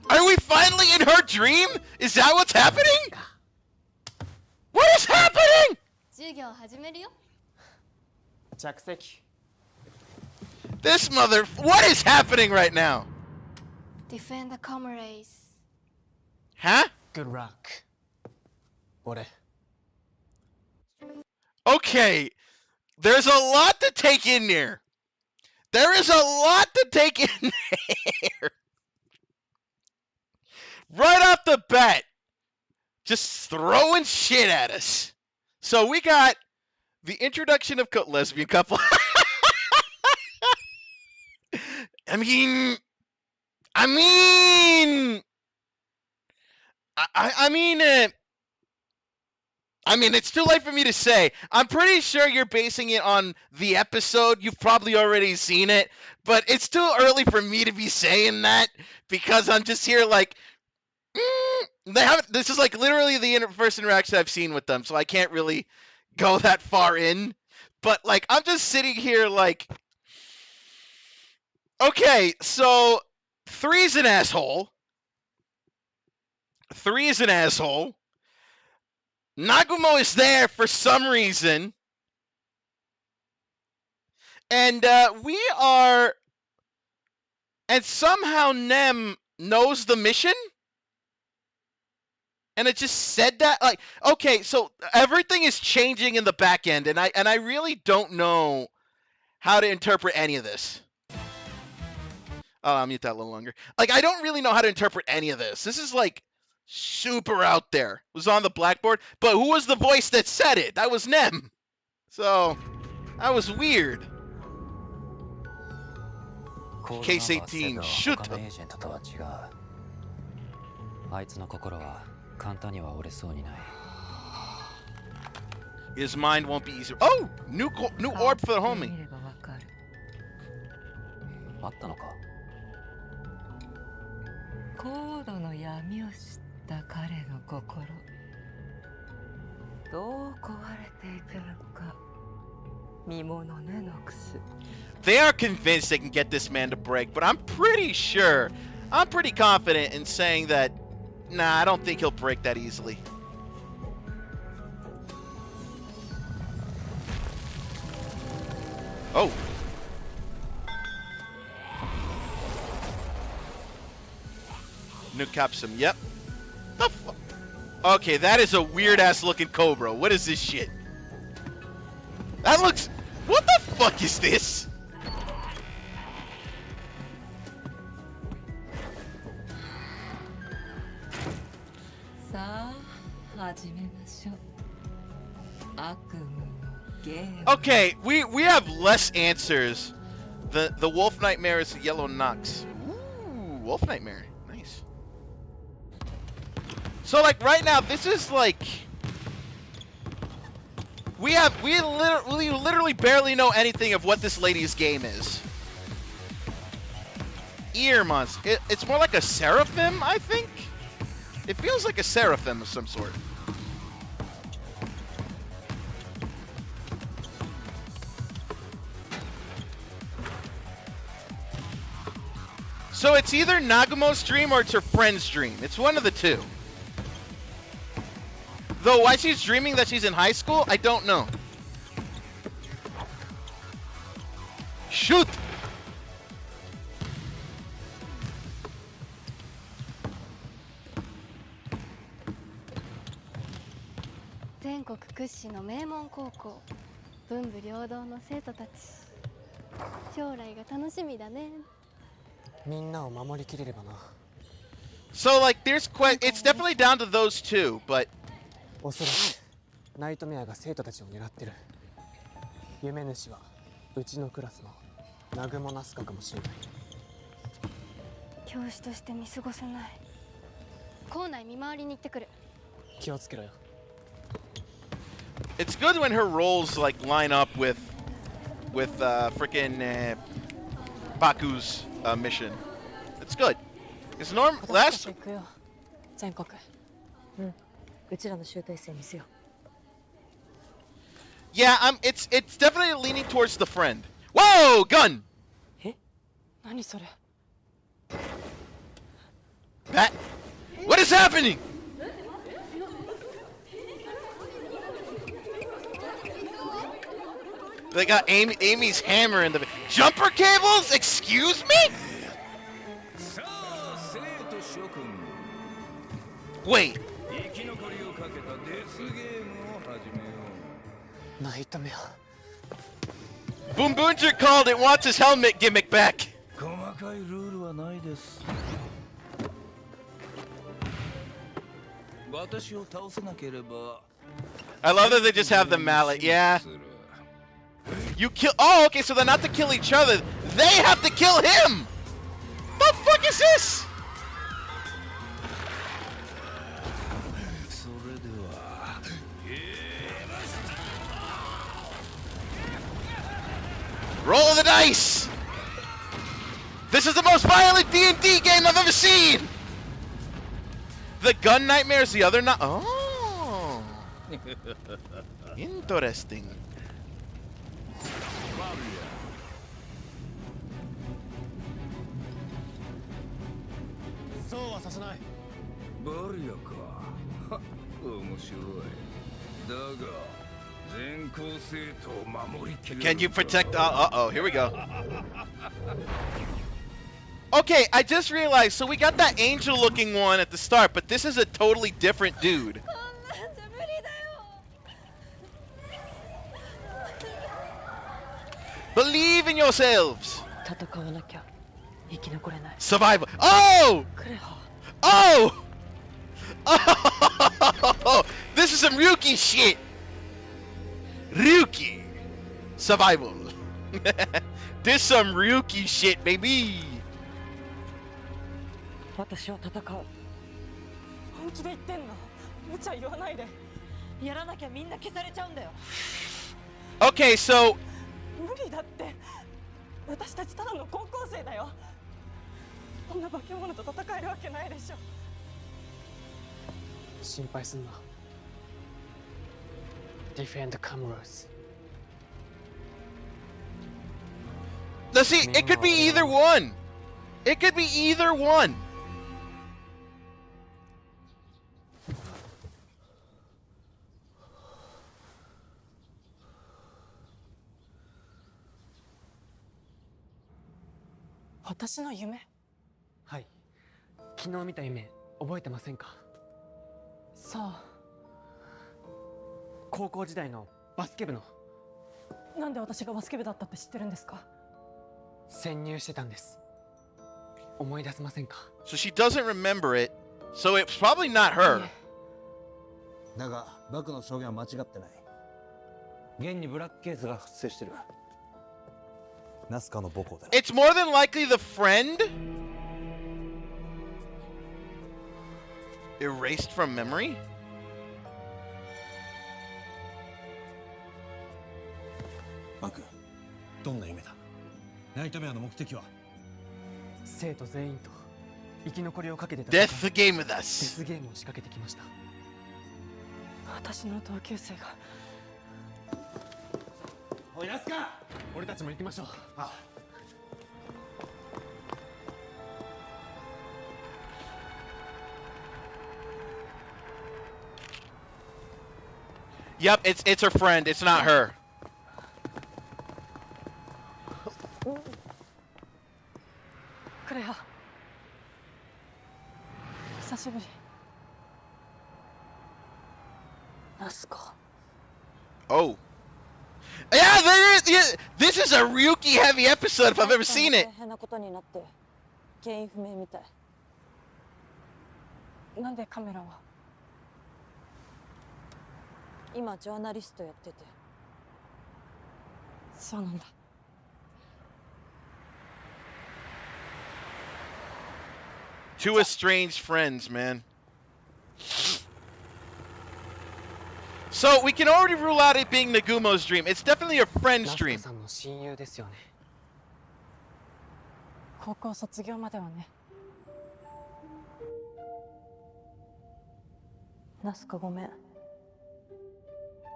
Are we finally in her dream? Is that what's happening? What is happening? 授業始めるよ。着席。This mother... What is happening right now? Defend the comrades. Huh? Good luck. 俺。Okay, there's a lot to take in there. There is a lot to take in there. Right off the bat, just throwing shit at us. So we got the introduction of lesbian couple. I mean, it's too late for me to say. I'm pretty sure you're basing it on the episode. You've probably already seen it, but it's too early for me to be saying that because I'm just here like, this is like literally the first interaction I've seen with them, so I can't really go that far in. But like, I'm just sitting here like, okay, so 3's an asshole. 3 is an asshole. Nagumo is there for some reason. And we are... And somehow Nem knows the mission? And it just said that? Like, okay, so everything is changing in the back end, and I really don't know how to interpret any of this. Oh, I'll mute that a little longer. Like, I don't really know how to interpret any of this. This is like... super out there. It was on the blackboard, but who was the voice that said it? That was Nem. So that was weird. Case 18 shoot. His mind won't be easy. Oh, new orb for the homie. コードの闇を知った彼の心、どう壊れていくのか見ものねノクス。 They are convinced they can get this man to break, but I'm pretty sure, I'm pretty confident in saying that Nah, I don't think he'll break that easily. Oh. New capsum. Yep. The fuck? Okay, that is a weird ass looking Cobra. What is this shit? That looks. What the fuck is this? Okay, we have less answers. The Wolf Nightmare is the Yellow Nox. Ooh, Wolf Nightmare. Nice. So like right now, this is like we literally barely know anything of what this lady's game is. Ear monster. It's more like a seraphim, I think. It feels like a seraphim of some sort. So it's either Nagumo's dream or it's her friend's dream. It's one of the two. Though why she's dreaming that she's in high school, I don't know. Shoot! So like there's it's definitely down to those two, but おそらくナイトメアが生徒たちを狙ってる。夢主はうちのクラスの南雲ナスカかもしれない。教師として見過ごせない。校内見回りに行ってくる。気をつけろよ。It's good when her roles like line up with frickin' Baku's mission. It's good. It's last. 全国。うちらの集大成見せよう。 Yeah, it's definitely leaning towards the friend. Whoa, gun! え？何それ？ Pat, what is happening? They got Amy's hammer in the jumper cables. Excuse me? Wait. ナイトメア。 Boom Boonjer called it. Wants his helmet gimmick back. 細かいルールはないです。私を倒せなければ。 I love that they just have the mallet. Yeah. You kill. Oh, okay. So they're not to kill each other. They have to kill him. The fuck is this? Roll the dice. This is the most violent D&D game I've ever seen. The gun nightmare is the other night. Oh. Interesting. Can you protect? Uh-oh, here we go. Okay, I just realized, so we got that angel-looking one at the start, but this is a totally different dude. Believe in yourselves. Survival. Oh! Oh! Oh! This is some Ryuki shit. Ryuki. Survival. This some Ryuki shit, baby. 私は戦う。本気で言ってんの？無茶言わないで。やらなきゃみんな消されちゃうんだよ。Okay, so 無理だって。私たちただの高校生だよ。こんな化け物と戦えるわけないでしょ。心配すんな。Defend cameras. Let's see, it could be either one. It could be either one. 私の夢？はい。昨日見た夢覚えてませんか？さあ。高校時代のバスケ部の。なんで私がバスケ部だったって知ってるんですか？潜入してたんです。思い出せませんか？ So she doesn't remember it, so it's probably not her. だがバクの証言は間違ってない。現にブラックケースが発生してる。ナスカの母校だ。It's more than likely the friend erased from memory. バク、どんな夢だ？ナイトメアの目的は？生徒全員と生き残りをかけてた。Death game with us. デスゲームを仕掛けてきました。私の同級生が。おいナスカ、俺たちも行きましょう。あ。Yep, it's her friend. It's not her. クレア。久しぶり。ナスカ。Oh. Yeah, there is. Yeah, this is a Ryuki heavy episode if I've ever seen it. 変なことになって原因不明みたい。なんでカメラは？今ジャーナリストやってて。そうなんだ。Two estranged friends, man. So we can already rule out it being Nagumo's dream. It's definitely a friend's dream. さんの親友ですよね。高校卒業まではね。ナスカごめん。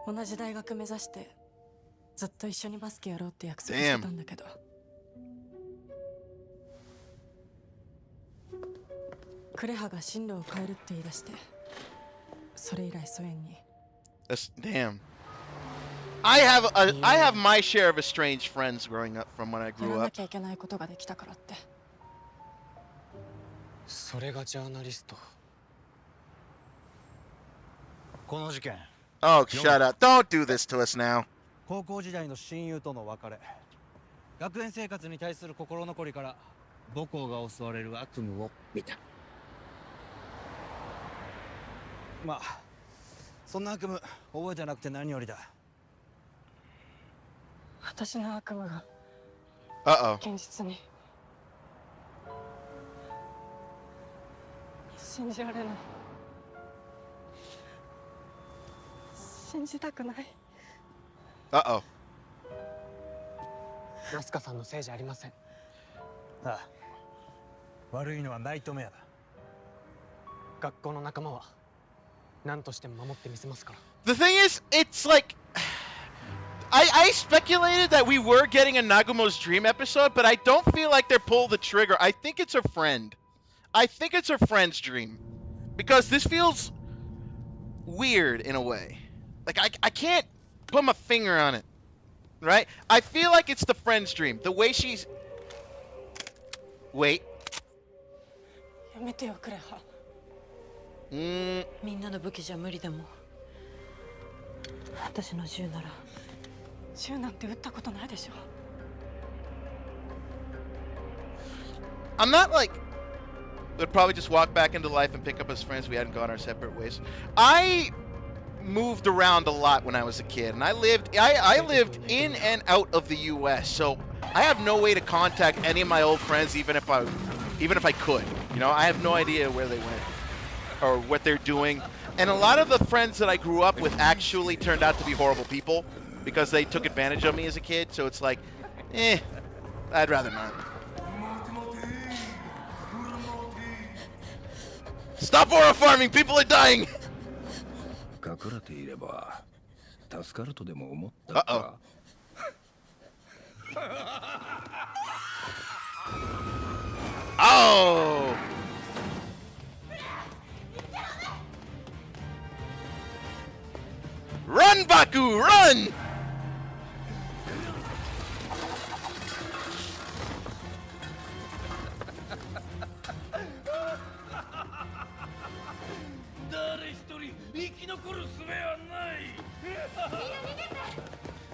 同じ大学目指してずっと一緒にバスケやろうって約束してたんだけど。クレハが進路を変えるって言い出して、それ以来疎遠に。Damn. I have my share of estranged friends growing up from when I や grew らな up. きゃいけないことができたからって。それがジャーナリスト。この事件。Oh, shut up. Don't do this to us now. 高校時代の親友との別れ。学園生活に対する心残りから母校が襲われる悪夢を見た。まあそんな悪夢覚えてなくて何よりだ。私の悪夢が Uh-oh. 現実に。信じられない。信じたくない。Uh-oh. ナスカさんのせいじゃありません。ああ、悪いのはナイトメアだ。学校の仲間は何としても守ってみせますから。 The thing is, it's like I speculated that we were getting a Nagumo's dream episode, but I don't feel like they're pulled the trigger. I think it's her friend. I think it's her friend's dream. Because this feels weird in a way. Like I can't put my finger on it. Right? I feel like it's the friend's dream. The way she's Wait. やめてよクレハ。みんなの武器じゃ無理でも私の銃なら。銃なんて撃ったことないでしょ。 I'm not like would probably just walk back into life and pick up his friends. We hadn't gone our separate ways. I moved around a lot when I was a kid, and I lived in and out of the U.S. So I have no way to contact any of my old friends, even if I could. You know, I have no idea where they went or what they're doing. And a lot of the friends that I grew up with actually turned out to be horrible people because they took advantage of me as a kid. So it's like, I'd rather not. Stop horror farming! People are dying! Uh-oh. Oh! Run, Baku, run!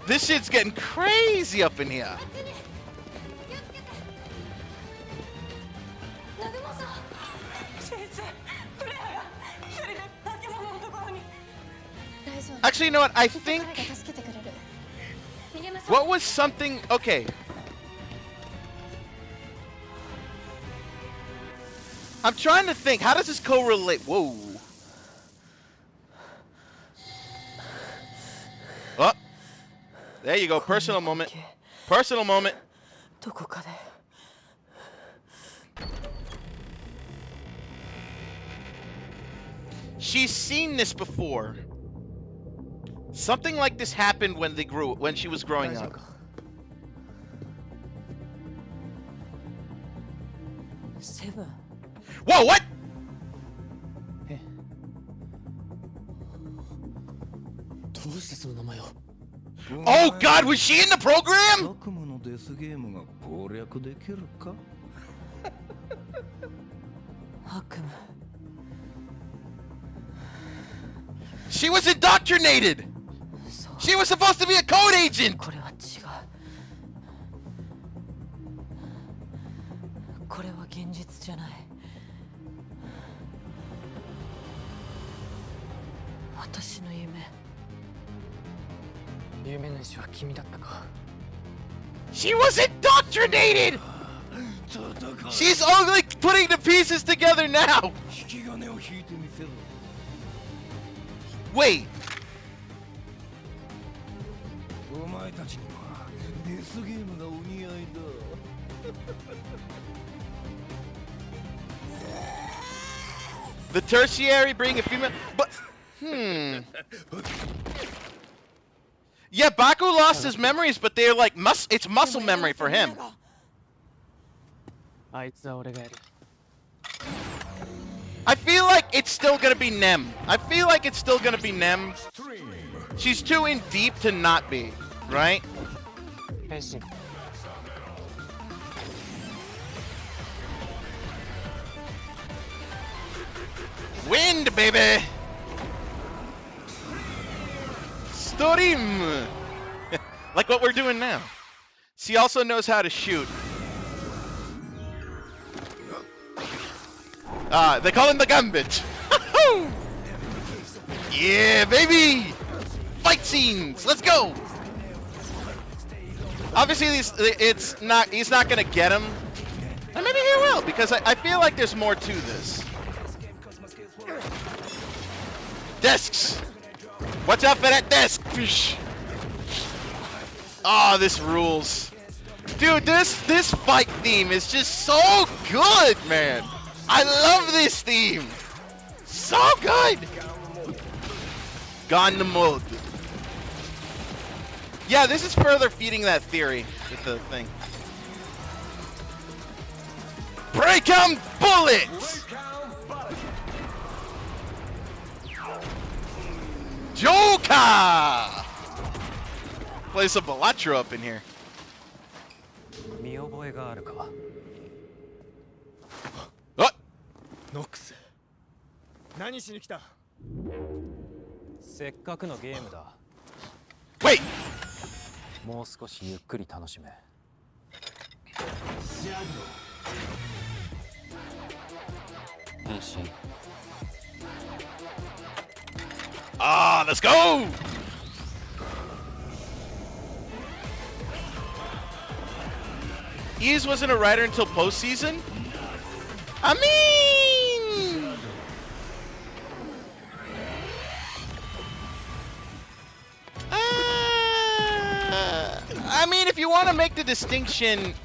This shit's getting crazy up in here. Actually, you know what? I think... What was something... Okay. I'm trying to think. How does this correlate? Whoa. Oh. There you go. Personal moment. Personal moment. She's seen this before. Something like this happened when she was growing up. Whoa, what? Oh God, was she in the program? She was indoctrinated. She was supposed to be a code agent. She was indoctrinated. She's only putting the pieces together now. Wait. The tertiary bringing a female, but yeah, Baku lost his memories, but they're like it's muscle memory for him. I feel like it's still gonna be Nem. I feel like it's still gonna be Nem. She's too in deep to not be, right? Wind, baby! Storim! Like what we're doing now. She also knows how to shoot. They call him the Gambit. Yeah, baby! Fight scenes! Let's go! Obviously, he's not gonna get him. And maybe he will, because I feel like there's more to this. Desks! Watch out for that desk! Oh, this rules. Dude, this fight theme is just so good, man! I love this theme! So good! Gone the mode. Yeah, this is further feeding that theory with the thing. Break 'em bullets! Joker! Play some Balatro up in here. What? Nox. 何しに来た? せっかくのゲームだ。Wait! もう少しゆっくり楽しめ。変身。Let's go! Ease wasn't a writer until postseason? I mean, if you want to make the distinction,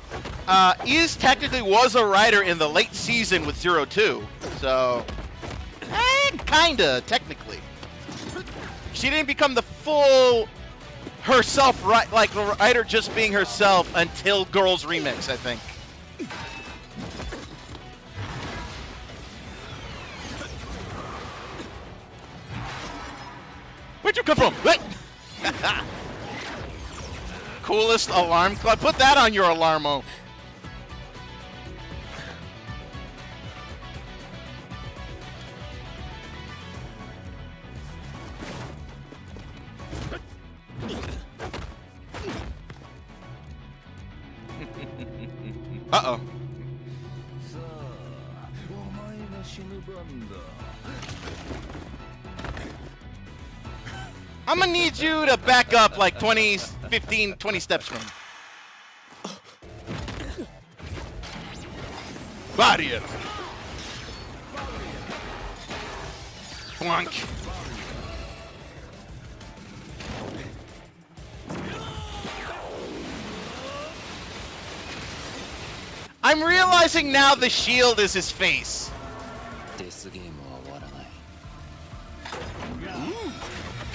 Ease technically was a writer in the late season with 02, so kinda technically. She didn't become the full herself, like the writer just being herself until Girls Remix, I think. Where'd you come from? What? Coolest alarm clock. Put that on your alarmo. Uh-oh. I'm gonna need you to back up like 20, 15, 20 steps from me. Barrier. Plunk. I'm realizing now the shield is his face.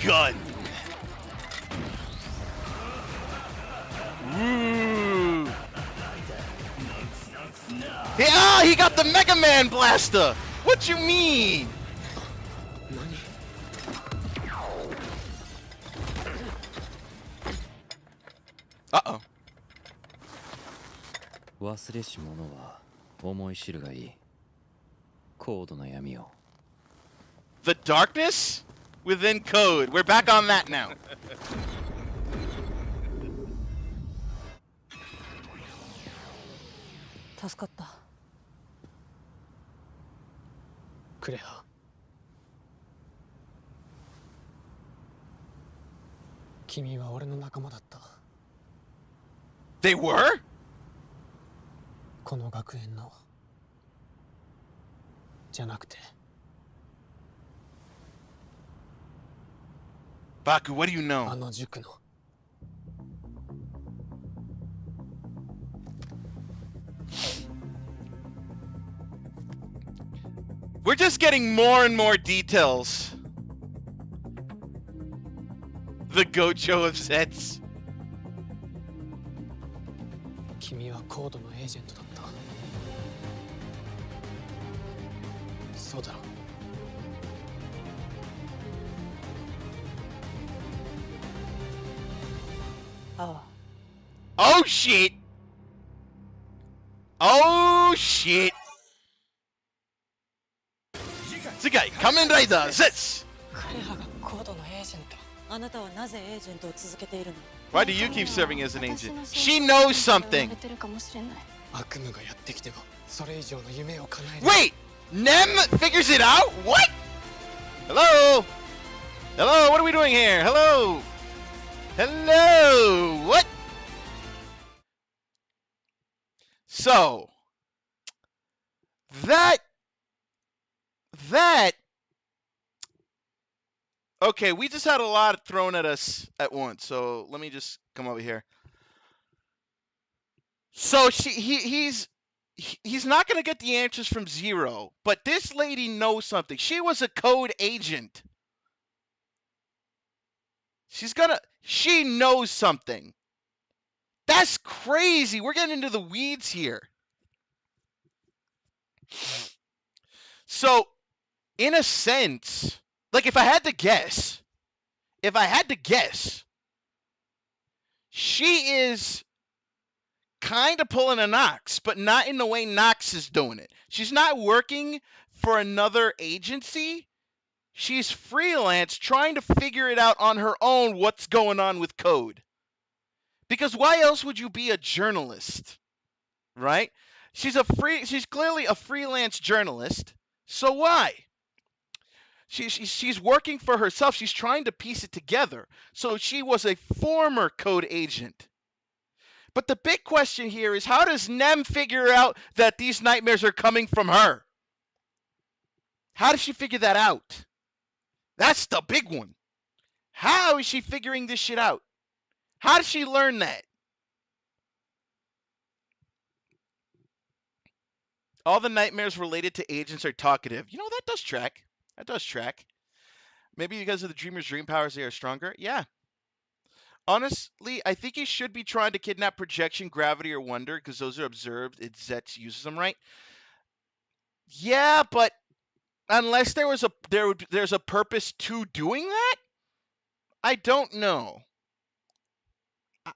Gun. Ooh. Yeah, he got the Mega Man blaster. What you mean? Uh-oh. 忘れし者は思い知るがいい。高度な闇を。The darkness within code. We're back on that now. 助かった。クレア。君は俺の仲間だった。They were? この学園のじゃなくて。Baku, what do you know? あの塾の。We're just getting more and more details. The Gojo of Sets. 君はコードのエージェントだった。そうだろ。ああ。Oh shit! Oh shit! 次回仮面ライダー ZETZ! 彼らがコードのエージェント。あなたはなぜエージェントを続けているの？ Why do you keep serving as an agent? She knows something! 悪夢がやってきてもそれ以上の夢を叶える。 Wait! Nem figures it out? What? Hello? Hello, what are we doing here? Hello? Hello? What? So, that, okay, we just had a lot thrown at us at once, so let me just come over here. So he's not going to get the answers from Zero, but this lady knows something. She was a code agent. She knows something. That's crazy. We're getting into the weeds here. So, in a sense, like if I had to guess, she is kind of pulling a Nox, but not in the way Nox is doing it. She's not working for another agency. She's freelance trying to figure it out on her own what's going on with code. Because why else would you be a journalist? Right? She's clearly a freelance journalist. So why? She's working for herself. She's trying to piece it together. So she was a former code agent. But the big question here is, how does Nem figure out that these nightmares are coming from her? How does she figure that out? That's the big one. How is she figuring this shit out? How does she learn that? All the nightmares related to agents are talkative. You know, that does track. That does track. Maybe because of the dreamer's dream powers, they are stronger? Yeah. Honestly, I think he should be trying to kidnap projection, gravity, or wonder, because those are observed. ZETZ uses them, right? Yeah, but unless there's a purpose to doing that, I don't know.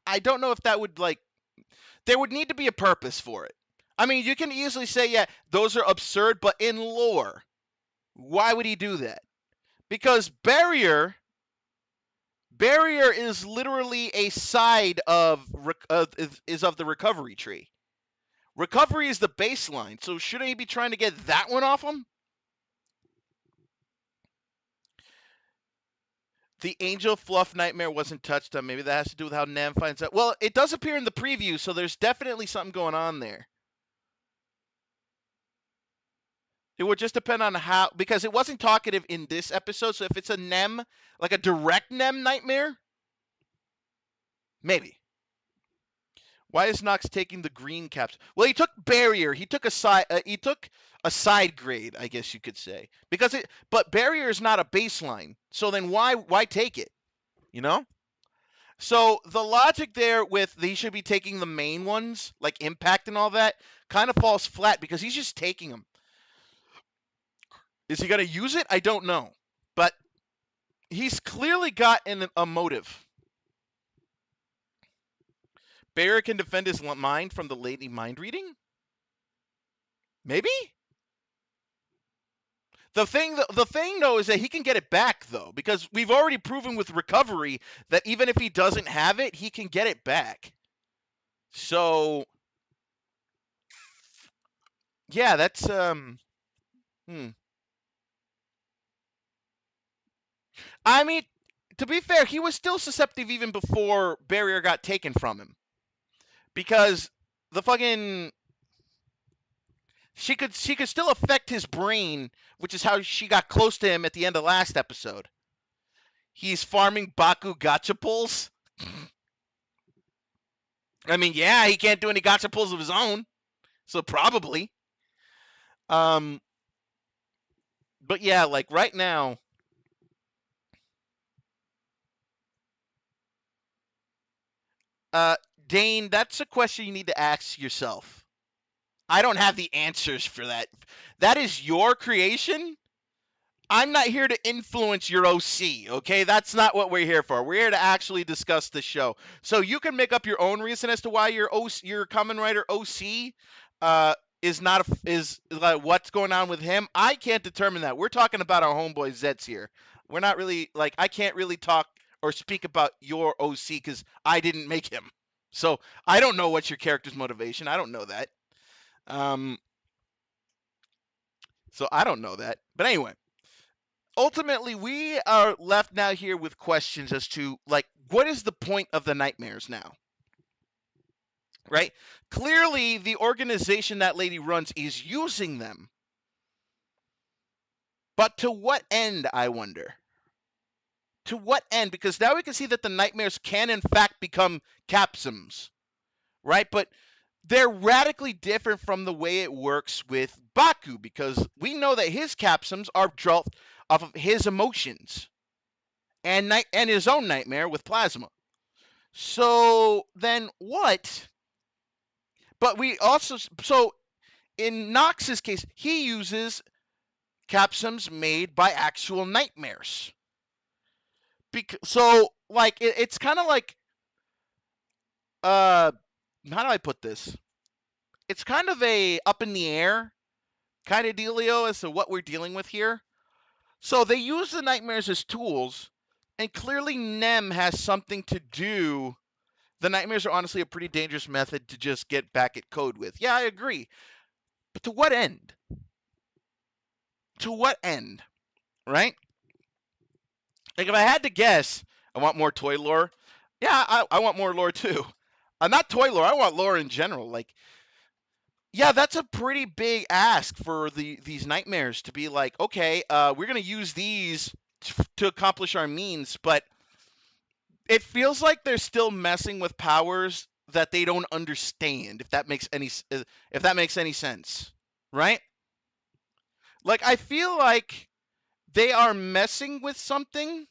I don't know if that would, like, there would need to be a purpose for it. I mean, you can easily say, yeah, those are absurd, but in lore, why would he do that? Because Barrier Barrier is literally a side of is of the recovery tree. Recovery is the baseline, so shouldn't he be trying to get that one off him? The Angel Fluff Nightmare wasn't touched on. Maybe that has to do with how Nam finds out. Well, it does appear in the preview, so there's definitely something going on there. It would just depend on how, because it wasn't talkative in this episode, so if it's a Nem, like a direct Nem nightmare, maybe. Why is Nox taking the green caps? Well, he took Barrier. He took a side grade, I guess you could say. But Barrier is not a baseline. So then why take it? You know? So the logic there with he should be taking the main ones, like Impact and all that, kind of falls flat because he's just taking them. Is he going to use it? I don't know. But he's clearly got a motive. Barrier can defend his mind from the lady mind reading? Maybe? The thing though is that he can get it back though, because we've already proven with recovery that even if he doesn't have it, he can get it back. So yeah, that's I mean, to be fair, he was still susceptible even before Barrier got taken from him. Because the fucking she could still affect his brain, which is how she got close to him at the end of last episode. He's farming Baku gacha pulls. I mean, yeah, he can't do any gacha pulls of his own, so probably. But yeah, like right now, Dane, that's a question you need to ask yourself. I don't have the answers for that. That is your creation. I'm not here to influence your OC, okay? That's not what we're here for. We're here to actually discuss the show. So you can make up your own reason as to why your Kamen Rider OC is what's going on with him. I can't determine that. We're talking about our homeboy Zets here. We're not really I can't really talk or speak about your OC because I didn't make him. So I don't know what's your character's motivation. I don't know that. So I don't know that. But anyway, ultimately we are left now here with questions as to what is the point of the nightmares now? Right? Clearly the organization that lady runs is using them. But to what end, I wonder? To what end? Because now we can see that the nightmares can in fact become capsums. Right? But they're radically different from the way it works with Baku, because we know that his capsums are drawn off of his emotions and his own nightmare with plasma. So then what? But we also, so in Nox's case, he uses capsums made by actual nightmares. So it's kind of like how do I put this? It's kind of a up in the air kind of dealio as to what we're dealing with here. So they use the nightmares as tools, and clearly Nem has something to do. The nightmares are honestly a pretty dangerous method to just get back at code with. Yeah, I agree. But to what end? To what end? Right? Like, if I had to guess, I want more toy lore. Yeah, I want more lore too. Not toy lore, I want lore in general. Yeah, that's a pretty big ask for these nightmares to be like, okay, we're going to use these to accomplish our means, but it feels like they're still messing with powers that they don't understand, if that makes any sense, right? Like, I feel like they are messing with something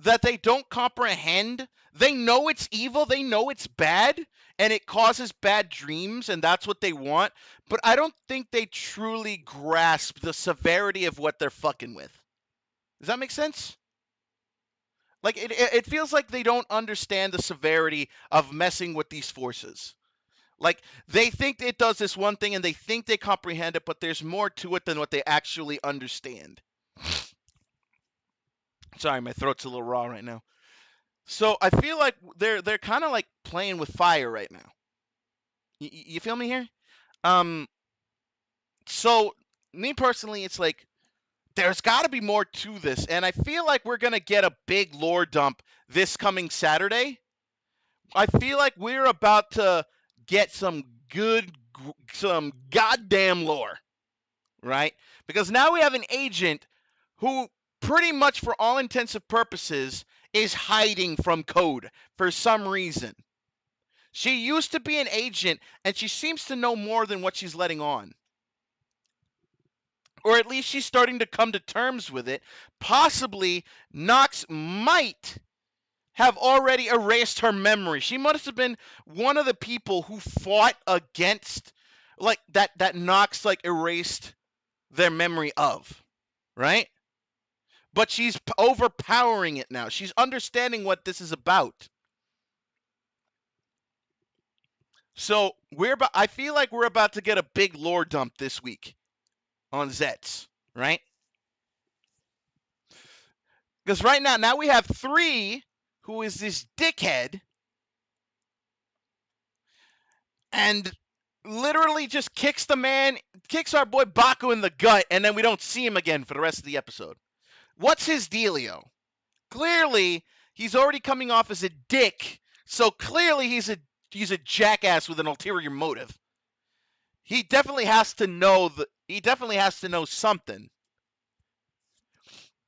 that they don't comprehend. They know it's evil, they know it's bad, and it causes bad dreams, and that's what they want, but I don't think they truly grasp the severity of what they're fucking with. Does that make sense? Like, it feels like they don't understand the severity of messing with these forces. Like, they think it does this one thing, and they think they comprehend it, but there's more to it than what they actually understand. Sorry, my throat's a little raw right now. So I feel like they're kind of like playing with fire right now. You feel me here? So me personally, it's like there's got to be more to this, and I feel like we're gonna get a big lore dump this coming Saturday. I feel like we're about to get some goddamn lore, right? Because now we have an agent who pretty much for all intensive purposes is hiding from code for some reason. She used to be an agent and she seems to know more than what she's letting on. Or at least she's starting to come to terms with it. Possibly Nox might have already erased her memory. She must have been one of the people who fought against like that Nox like erased their memory of, right? But she's overpowering it now. She's understanding what this is about. So I feel like we're about to get a big lore dump this week on ZETZ, right? Because right now we have 3, who is this dickhead, and literally just kicks our boy Baku in the gut, and then we don't see him again for the rest of the episode. What's his dealio? Clearly, he's already coming off as a dick, so clearly he's a jackass with an ulterior motive. He definitely has to know something.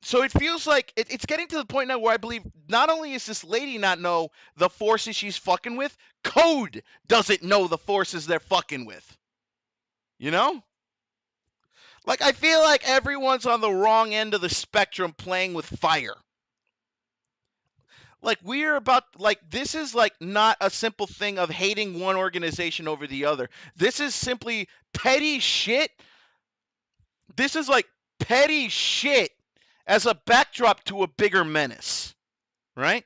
So it feels like it's getting to the point now where I believe not only is this lady not know the forces she's fucking with, Code doesn't know the forces they're fucking with. You know? Like, I feel like everyone's on the wrong end of the spectrum playing with fire. Like, this is like not a simple thing of hating one organization over the other. This is simply petty shit. This is like petty shit as a backdrop to a bigger menace, right?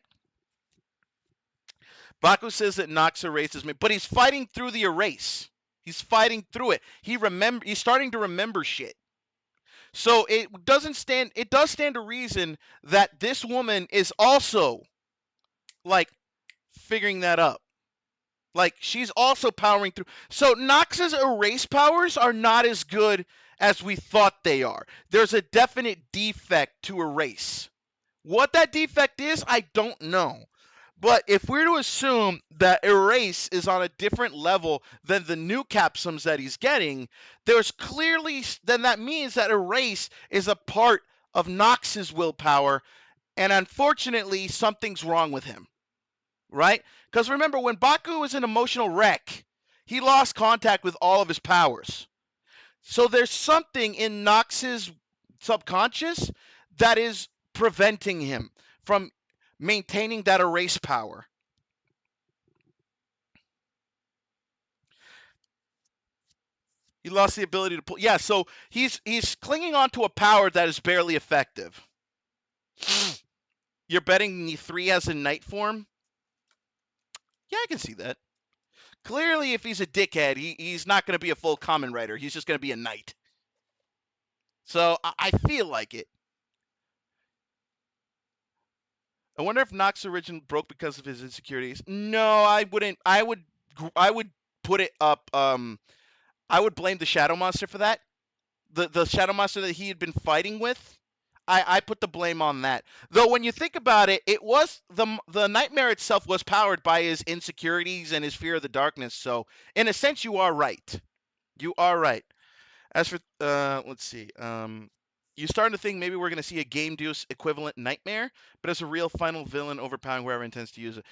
Baku says that Nox erases me, but he's fighting through the erase. He's fighting through it. He's starting to remember shit. So it does stand to reason that this woman is also like figuring that up. Like she's also powering through. So Nox's erase powers are not as good as we thought they are. There's a definite defect to erase. What that defect is, I don't know. But if we're to assume that erase is on a different level than the new capsums that he's getting, then that means that erase is a part of Nox's willpower, and unfortunately, something's wrong with him. Right? Because remember, when Baku was an emotional wreck, he lost contact with all of his powers. So there's something in Nox's subconscious that is preventing him from maintaining that erase power. He lost the ability to pull. Yeah, so he's clinging on to a power that is barely effective. You're betting the 3 has a knight form? Yeah, I can see that. Clearly, if he's a dickhead, he's not going to be a full Kamen Rider. He's just going to be a knight. So I feel like it. I wonder if Nox origin broke because of his insecurities. No, I wouldn't. I would put it up. I would blame the Shadow Monster for that. The Shadow Monster that he had been fighting with. I put the blame on that. Though when you think about it, it was the nightmare itself was powered by his insecurities and his fear of the darkness. So in a sense, you are right. You are right. As for let's see. You're starting to think maybe we're going to see a Game Deuce equivalent nightmare, but as a real final villain overpowering whoever intends to use it.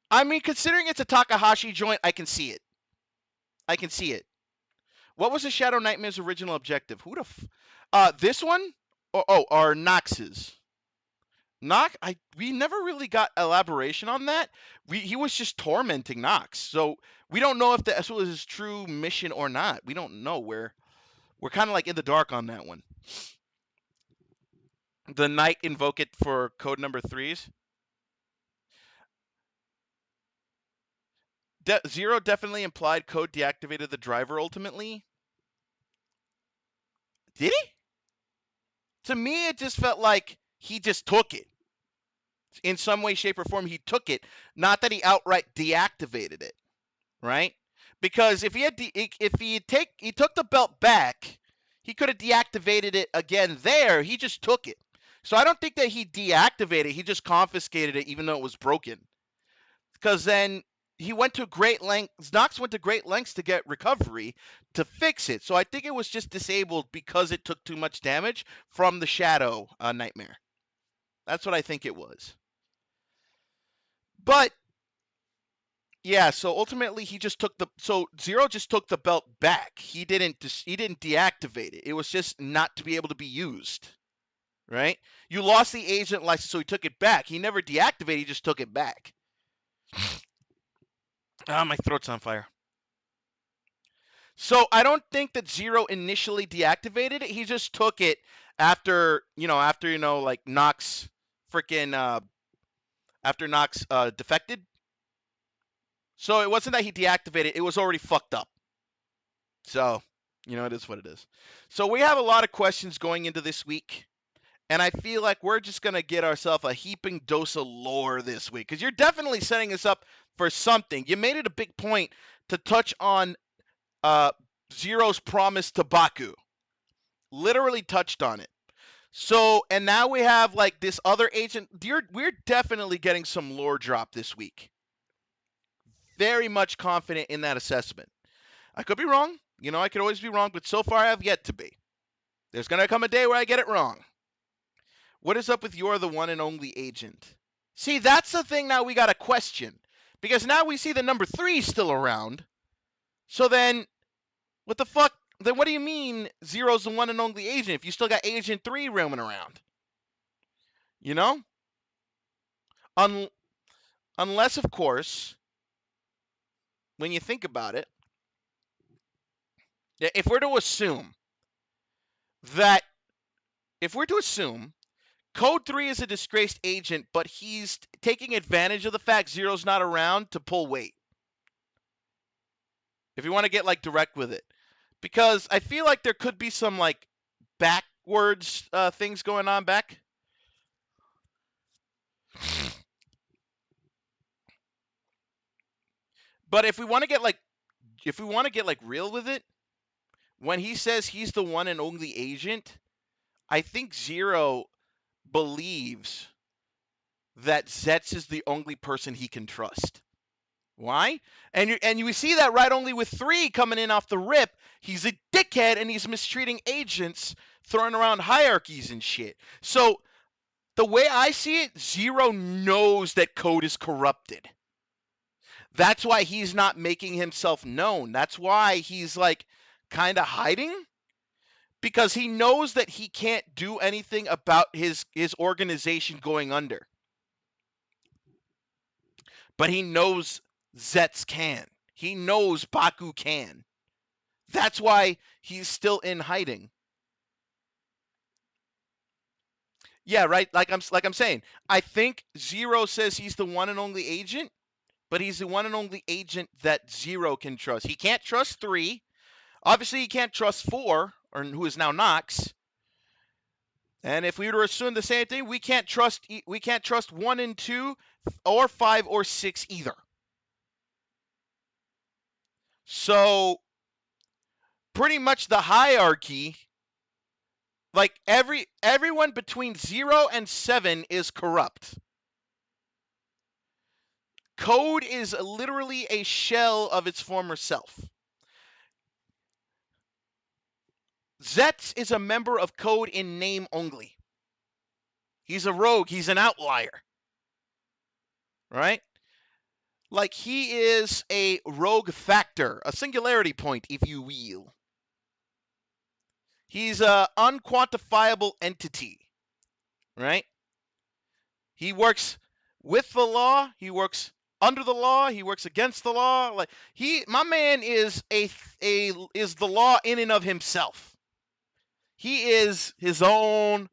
I mean, considering it's a Takahashi joint, I can see it. I can see it. What was the Shadow Nightmare's original objective? Who the this one? Or Nox's? Nox? We never really got elaboration on that. He was just tormenting Nox. So we don't know if that was his true mission or not. We don't know. We're kind of like in the dark on that one. The Knight invoke it for code number 3s. Zero definitely implied Code deactivated the driver ultimately. Did he? To me, it just felt like he just took it. In some way, shape, or form, he took it. Not that he outright deactivated it, right? Because if he took the belt back, he could have deactivated it again there. He just took it. So I don't think that he deactivated it. He just confiscated it, even though it was broken. Because then he went to great lengths. Nox went to great lengths to get recovery to fix it. So I think it was just disabled because it took too much damage from the Shadow Nightmare. That's what I think it was. But yeah, so ultimately he just took Zero just took the belt back. He didn't deactivate it. It was just not to be able to be used. Right? You lost the agent license, so he took it back. He never deactivated, he just took it back. My throat's on fire. So I don't think that Zero initially deactivated it. He just took it after like Nox freaking after Nox defected. So it wasn't that he deactivated it, it was already fucked up. So, it is what it is. So we have a lot of questions going into this week. And I feel like we're just going to get ourselves a heaping dose of lore this week. Because you're definitely setting us up for something. You made it a big point to touch on Zero's promise to Baku. Literally touched on it. So, and now we have like this other agent. We're definitely getting some lore drop this week. Very much confident in that assessment. I could be wrong. I could always be wrong. But so far I have yet to be. There's going to come a day where I get it wrong. What is up with You're the One and Only Agent? See, that's the thing now we got to question. Because now we see the number 3 still around. So then, what the fuck? Then what do you mean Zero's the one and only agent if you still got Agent 3 roaming around? Unless, of course, when you think about it, if we're to assume Code 3 is a disgraced agent, but he's taking advantage of the fact Zero's not around to pull weight. If you want to get like direct with it. Because I feel like there could be some like backwards things going on back. But if we want to get like real with it, when he says he's the one and only agent, I think Zero believes that ZEZTZ is the only person he can trust. Why? And you see that right only with 3 coming in off the rip. He's a dickhead and he's mistreating agents, throwing around hierarchies and shit. So the way I see it, Zero knows that Code is corrupted. That's why he's not making himself known. That's why he's like kind of hiding. Because he knows that he can't do anything about his organization going under. But he knows ZEZTZ can. He knows Baku can. That's why he's still in hiding. Yeah, right? Like I'm saying. I think Zero says he's the one and only agent, but he's the one and only agent that Zero can trust. He can't trust 3. Obviously, he can't trust 4, or who is now Nox. And if we were to assume the same thing, we can't trust 1 and 2, or 5 or 6 either. So pretty much the hierarchy, like everyone between 0 and 7 is corrupt. Code is literally a shell of its former self. ZEZTZ is a member of Code in name only. He's a rogue. He's an outlier. Right? Like he is a rogue factor, a singularity point, if you will. He's an unquantifiable entity. Right? He works with the law. He works under the law. He works against the law. Like my man is is the law in and of himself. He is his own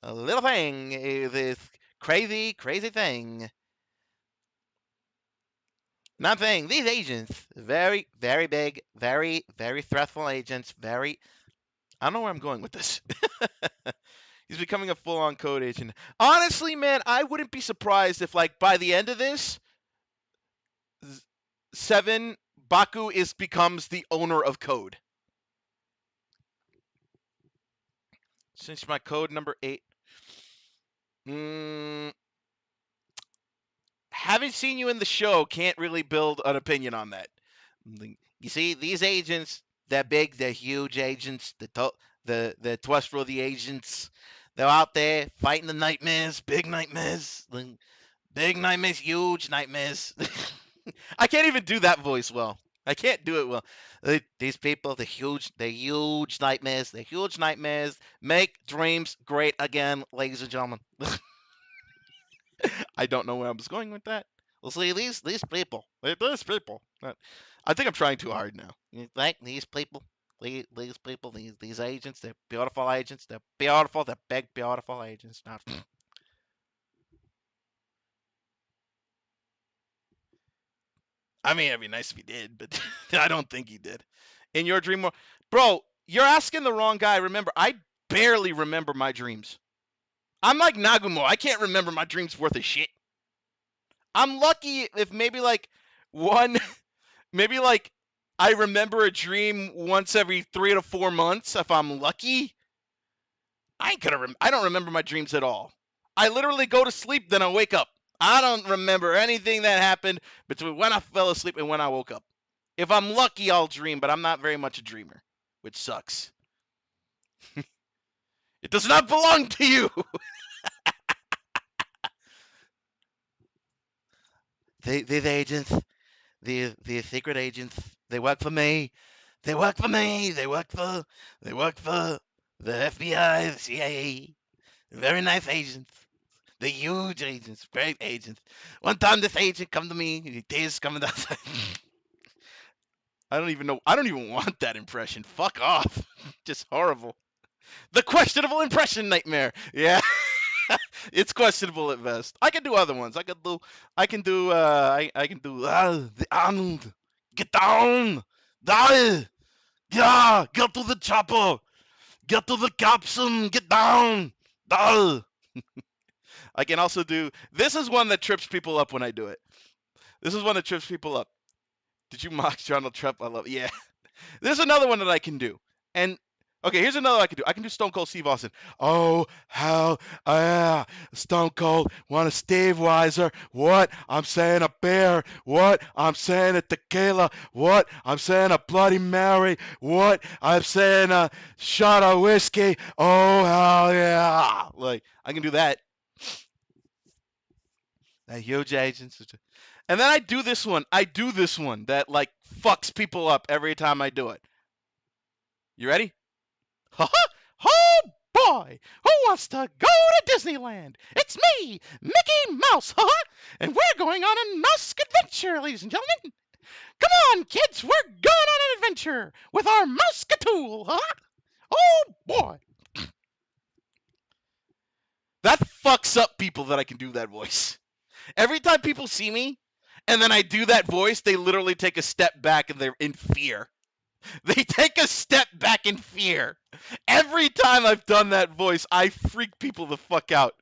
little thing, this crazy, crazy thing. Nothing. These agents, very, very big, very, very threatful agents, very... I don't know where I'm going with this. He's becoming a full-on code agent. Honestly, man, I wouldn't be surprised if, like, by the end of this, 7 Baku becomes the owner of code. Since my code number 8. Haven't seen you in the show. Can't really build an opinion on that. You see, these agents, they're big, they're huge agents. The Twestworthy agents, they're out there fighting the nightmares, big nightmares, huge nightmares. I can't even do that voice well. I can't do it well. These people, they're huge nightmares. They're huge nightmares. Make dreams great again, ladies and gentlemen. I don't know where I was going with that. Well, see, these people. I think I'm trying too hard now. Like these people, these agents, they're beautiful agents. They're beautiful. They're big, beautiful agents. Not. I mean, it'd be nice if he did, but I don't think he did. In your dream world, bro, you're asking the wrong guy. Remember, I barely remember my dreams. I'm like Nagumo. I can't remember my dreams worth of shit. I'm lucky if maybe like I remember a dream once every 3 to 4 months if I'm lucky. I don't remember my dreams at all. I literally go to sleep, then I wake up. I don't remember anything that happened between when I fell asleep and when I woke up. If I'm lucky, I'll dream, but I'm not very much a dreamer, which sucks. It does not belong to you. These agents, the secret agents, they work for me. They work for me. They work for the FBI, the CIA. Very nice agents. The huge agents, great agents. One time this agent come to me, he's coming outside. I don't even want that impression. Fuck off. Just horrible. The questionable impression nightmare. Yeah. It's questionable at best. I can do other ones. I can do the Arnold. Get down. Die. Yeah. Get to the chopper. Get to the capsule. Get down. Die. I can also do. This is one that trips people up when I do it. This is one that trips people up. Did you mock Donald Trump? I love it. Yeah. There's another one that I can do. And okay, here's another I can do. I can do Stone Cold Steve Austin. Oh, hell yeah. Stone Cold, want a Steve Weiser. What? I'm saying a beer. What? I'm saying a tequila. What? I'm saying a Bloody Mary. What? I'm saying a shot of whiskey. Oh, hell yeah. Like, I can do that. That huge agents. And then I do this one that like fucks people up every time I do it. You ready? Oh boy, who wants to go to Disneyland? It's me, Mickey Mouse, and we're going on a mouse adventure, ladies and gentlemen. Come on, kids, we're going on an adventure with our mouse-tool, Oh boy. That fucks up people that I can do that voice. Every time people see me, and then I do that voice, they literally take a step back and they're in fear. They take a step back in fear. Every time I've done that voice, I freak people the fuck out.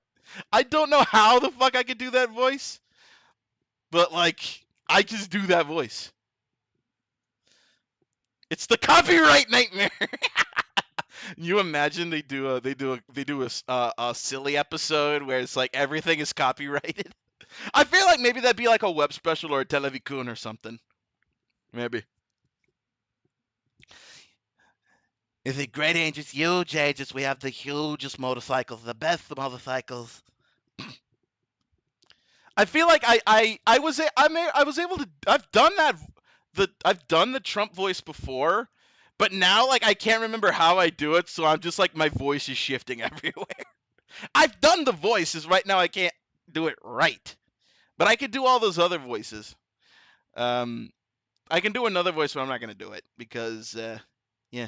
I don't know how the fuck I could do that voice, but like, I just do that voice. It's the copyright nightmare. You imagine they do a silly episode where it's like everything is copyrighted. I feel like maybe that'd be like a web special or a Televikun or something. Maybe. Is it great agents, huge agents? We have the hugest motorcycles, the best motorcycles. I feel like I was able to. I've done the Trump voice before, but now like I can't remember how I do it, so I'm just like my voice is shifting everywhere. I've done the voices. Right now I can't do it right, but I could do all those other voices. I can do another voice, but I'm not gonna do it because yeah.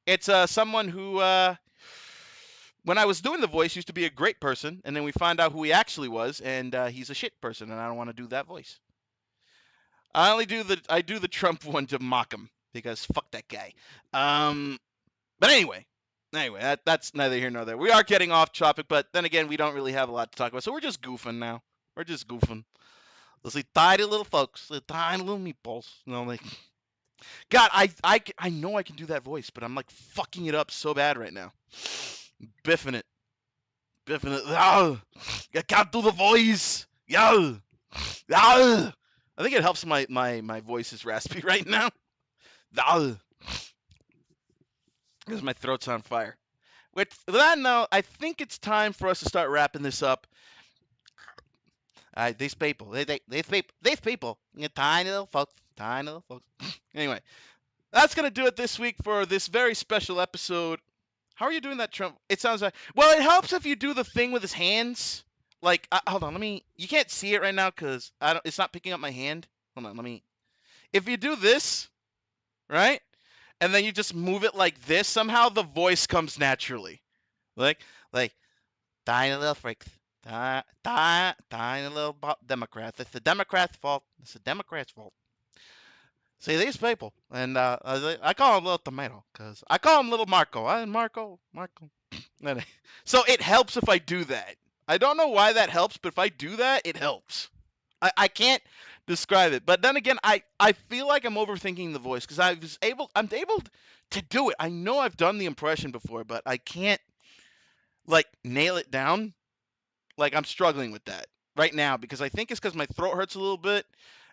It's someone who, when I was doing the voice, used to be a great person, and then we find out who he actually was, and he's a shit person, and I don't want to do that voice. I do the Trump one to mock him because fuck that guy. But anyway, Anyway, that's neither here nor there. We are getting off topic, but then again, we don't really have a lot to talk about, so we're just goofing now. We're just goofing. Those tiny little folks, the tiny little meatballs. You know, like, God, I know I can do that voice, but I'm like fucking it up so bad right now. Biffing it. Oh, I can't do the voice. Yo. Oh. I think it helps my voice is raspy right now. Oh. Because my throat's on fire. With that now, I think it's time for us to start wrapping this up. These people, these people, tiny little folks. Anyway, that's gonna do it this week for this very special episode. How are you doing that, Trump? It sounds like, well, it helps if you do the thing with his hands. Like, hold on, you can't see it right now because it's not picking up my hand. Hold on, if you do this, right? And then you just move it like this, somehow the voice comes naturally. Like, tiny little freaks. Tiny little Democrats. It's the Democrats' fault. It's the Democrats' fault. See, these people. And I call him Little Tomato, because I call him Little Marco. Marco. So it helps if I do that. I don't know why that helps, but if I do that, it helps. I can't describe it. But then again, I feel like I'm overthinking the voice, because I'm able to do it. I know I've done the impression before, but I can't, like, nail it down. Like, I'm struggling with that right now, because I think it's because my throat hurts a little bit,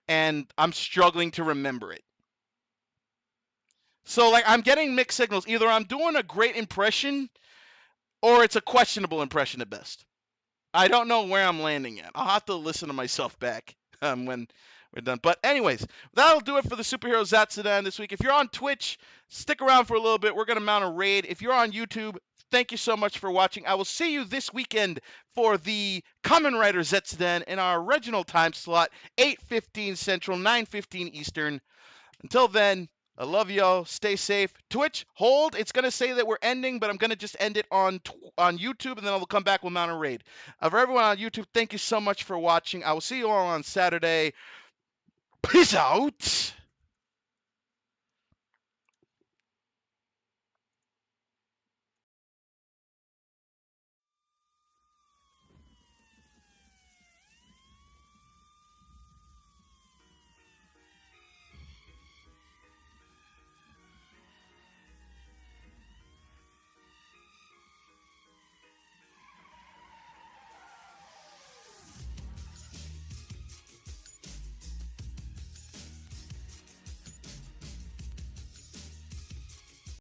and I'm struggling to remember it. So, like, I'm getting mixed signals. Either I'm doing a great impression, or it's a questionable impression at best. I don't know where I'm landing at. I'll have to listen to myself back when we're done. But anyways, that'll do it for the Superhero Zatsudan this week. If you're on Twitch, stick around for a little bit. We're going to mount a raid. If you're on YouTube, thank you so much for watching. I will see you this weekend for the Kamen Rider ZEZTZ-udan in our original time slot, 8:15 Central, 9:15 Eastern. Until then, I love y'all. Stay safe. Twitch, hold. It's going to say that we're ending, but I'm going to just end it on YouTube, and then I'll come back with mount a raid. For everyone on YouTube, thank you so much for watching. I will see you all on Saturday. Peace out.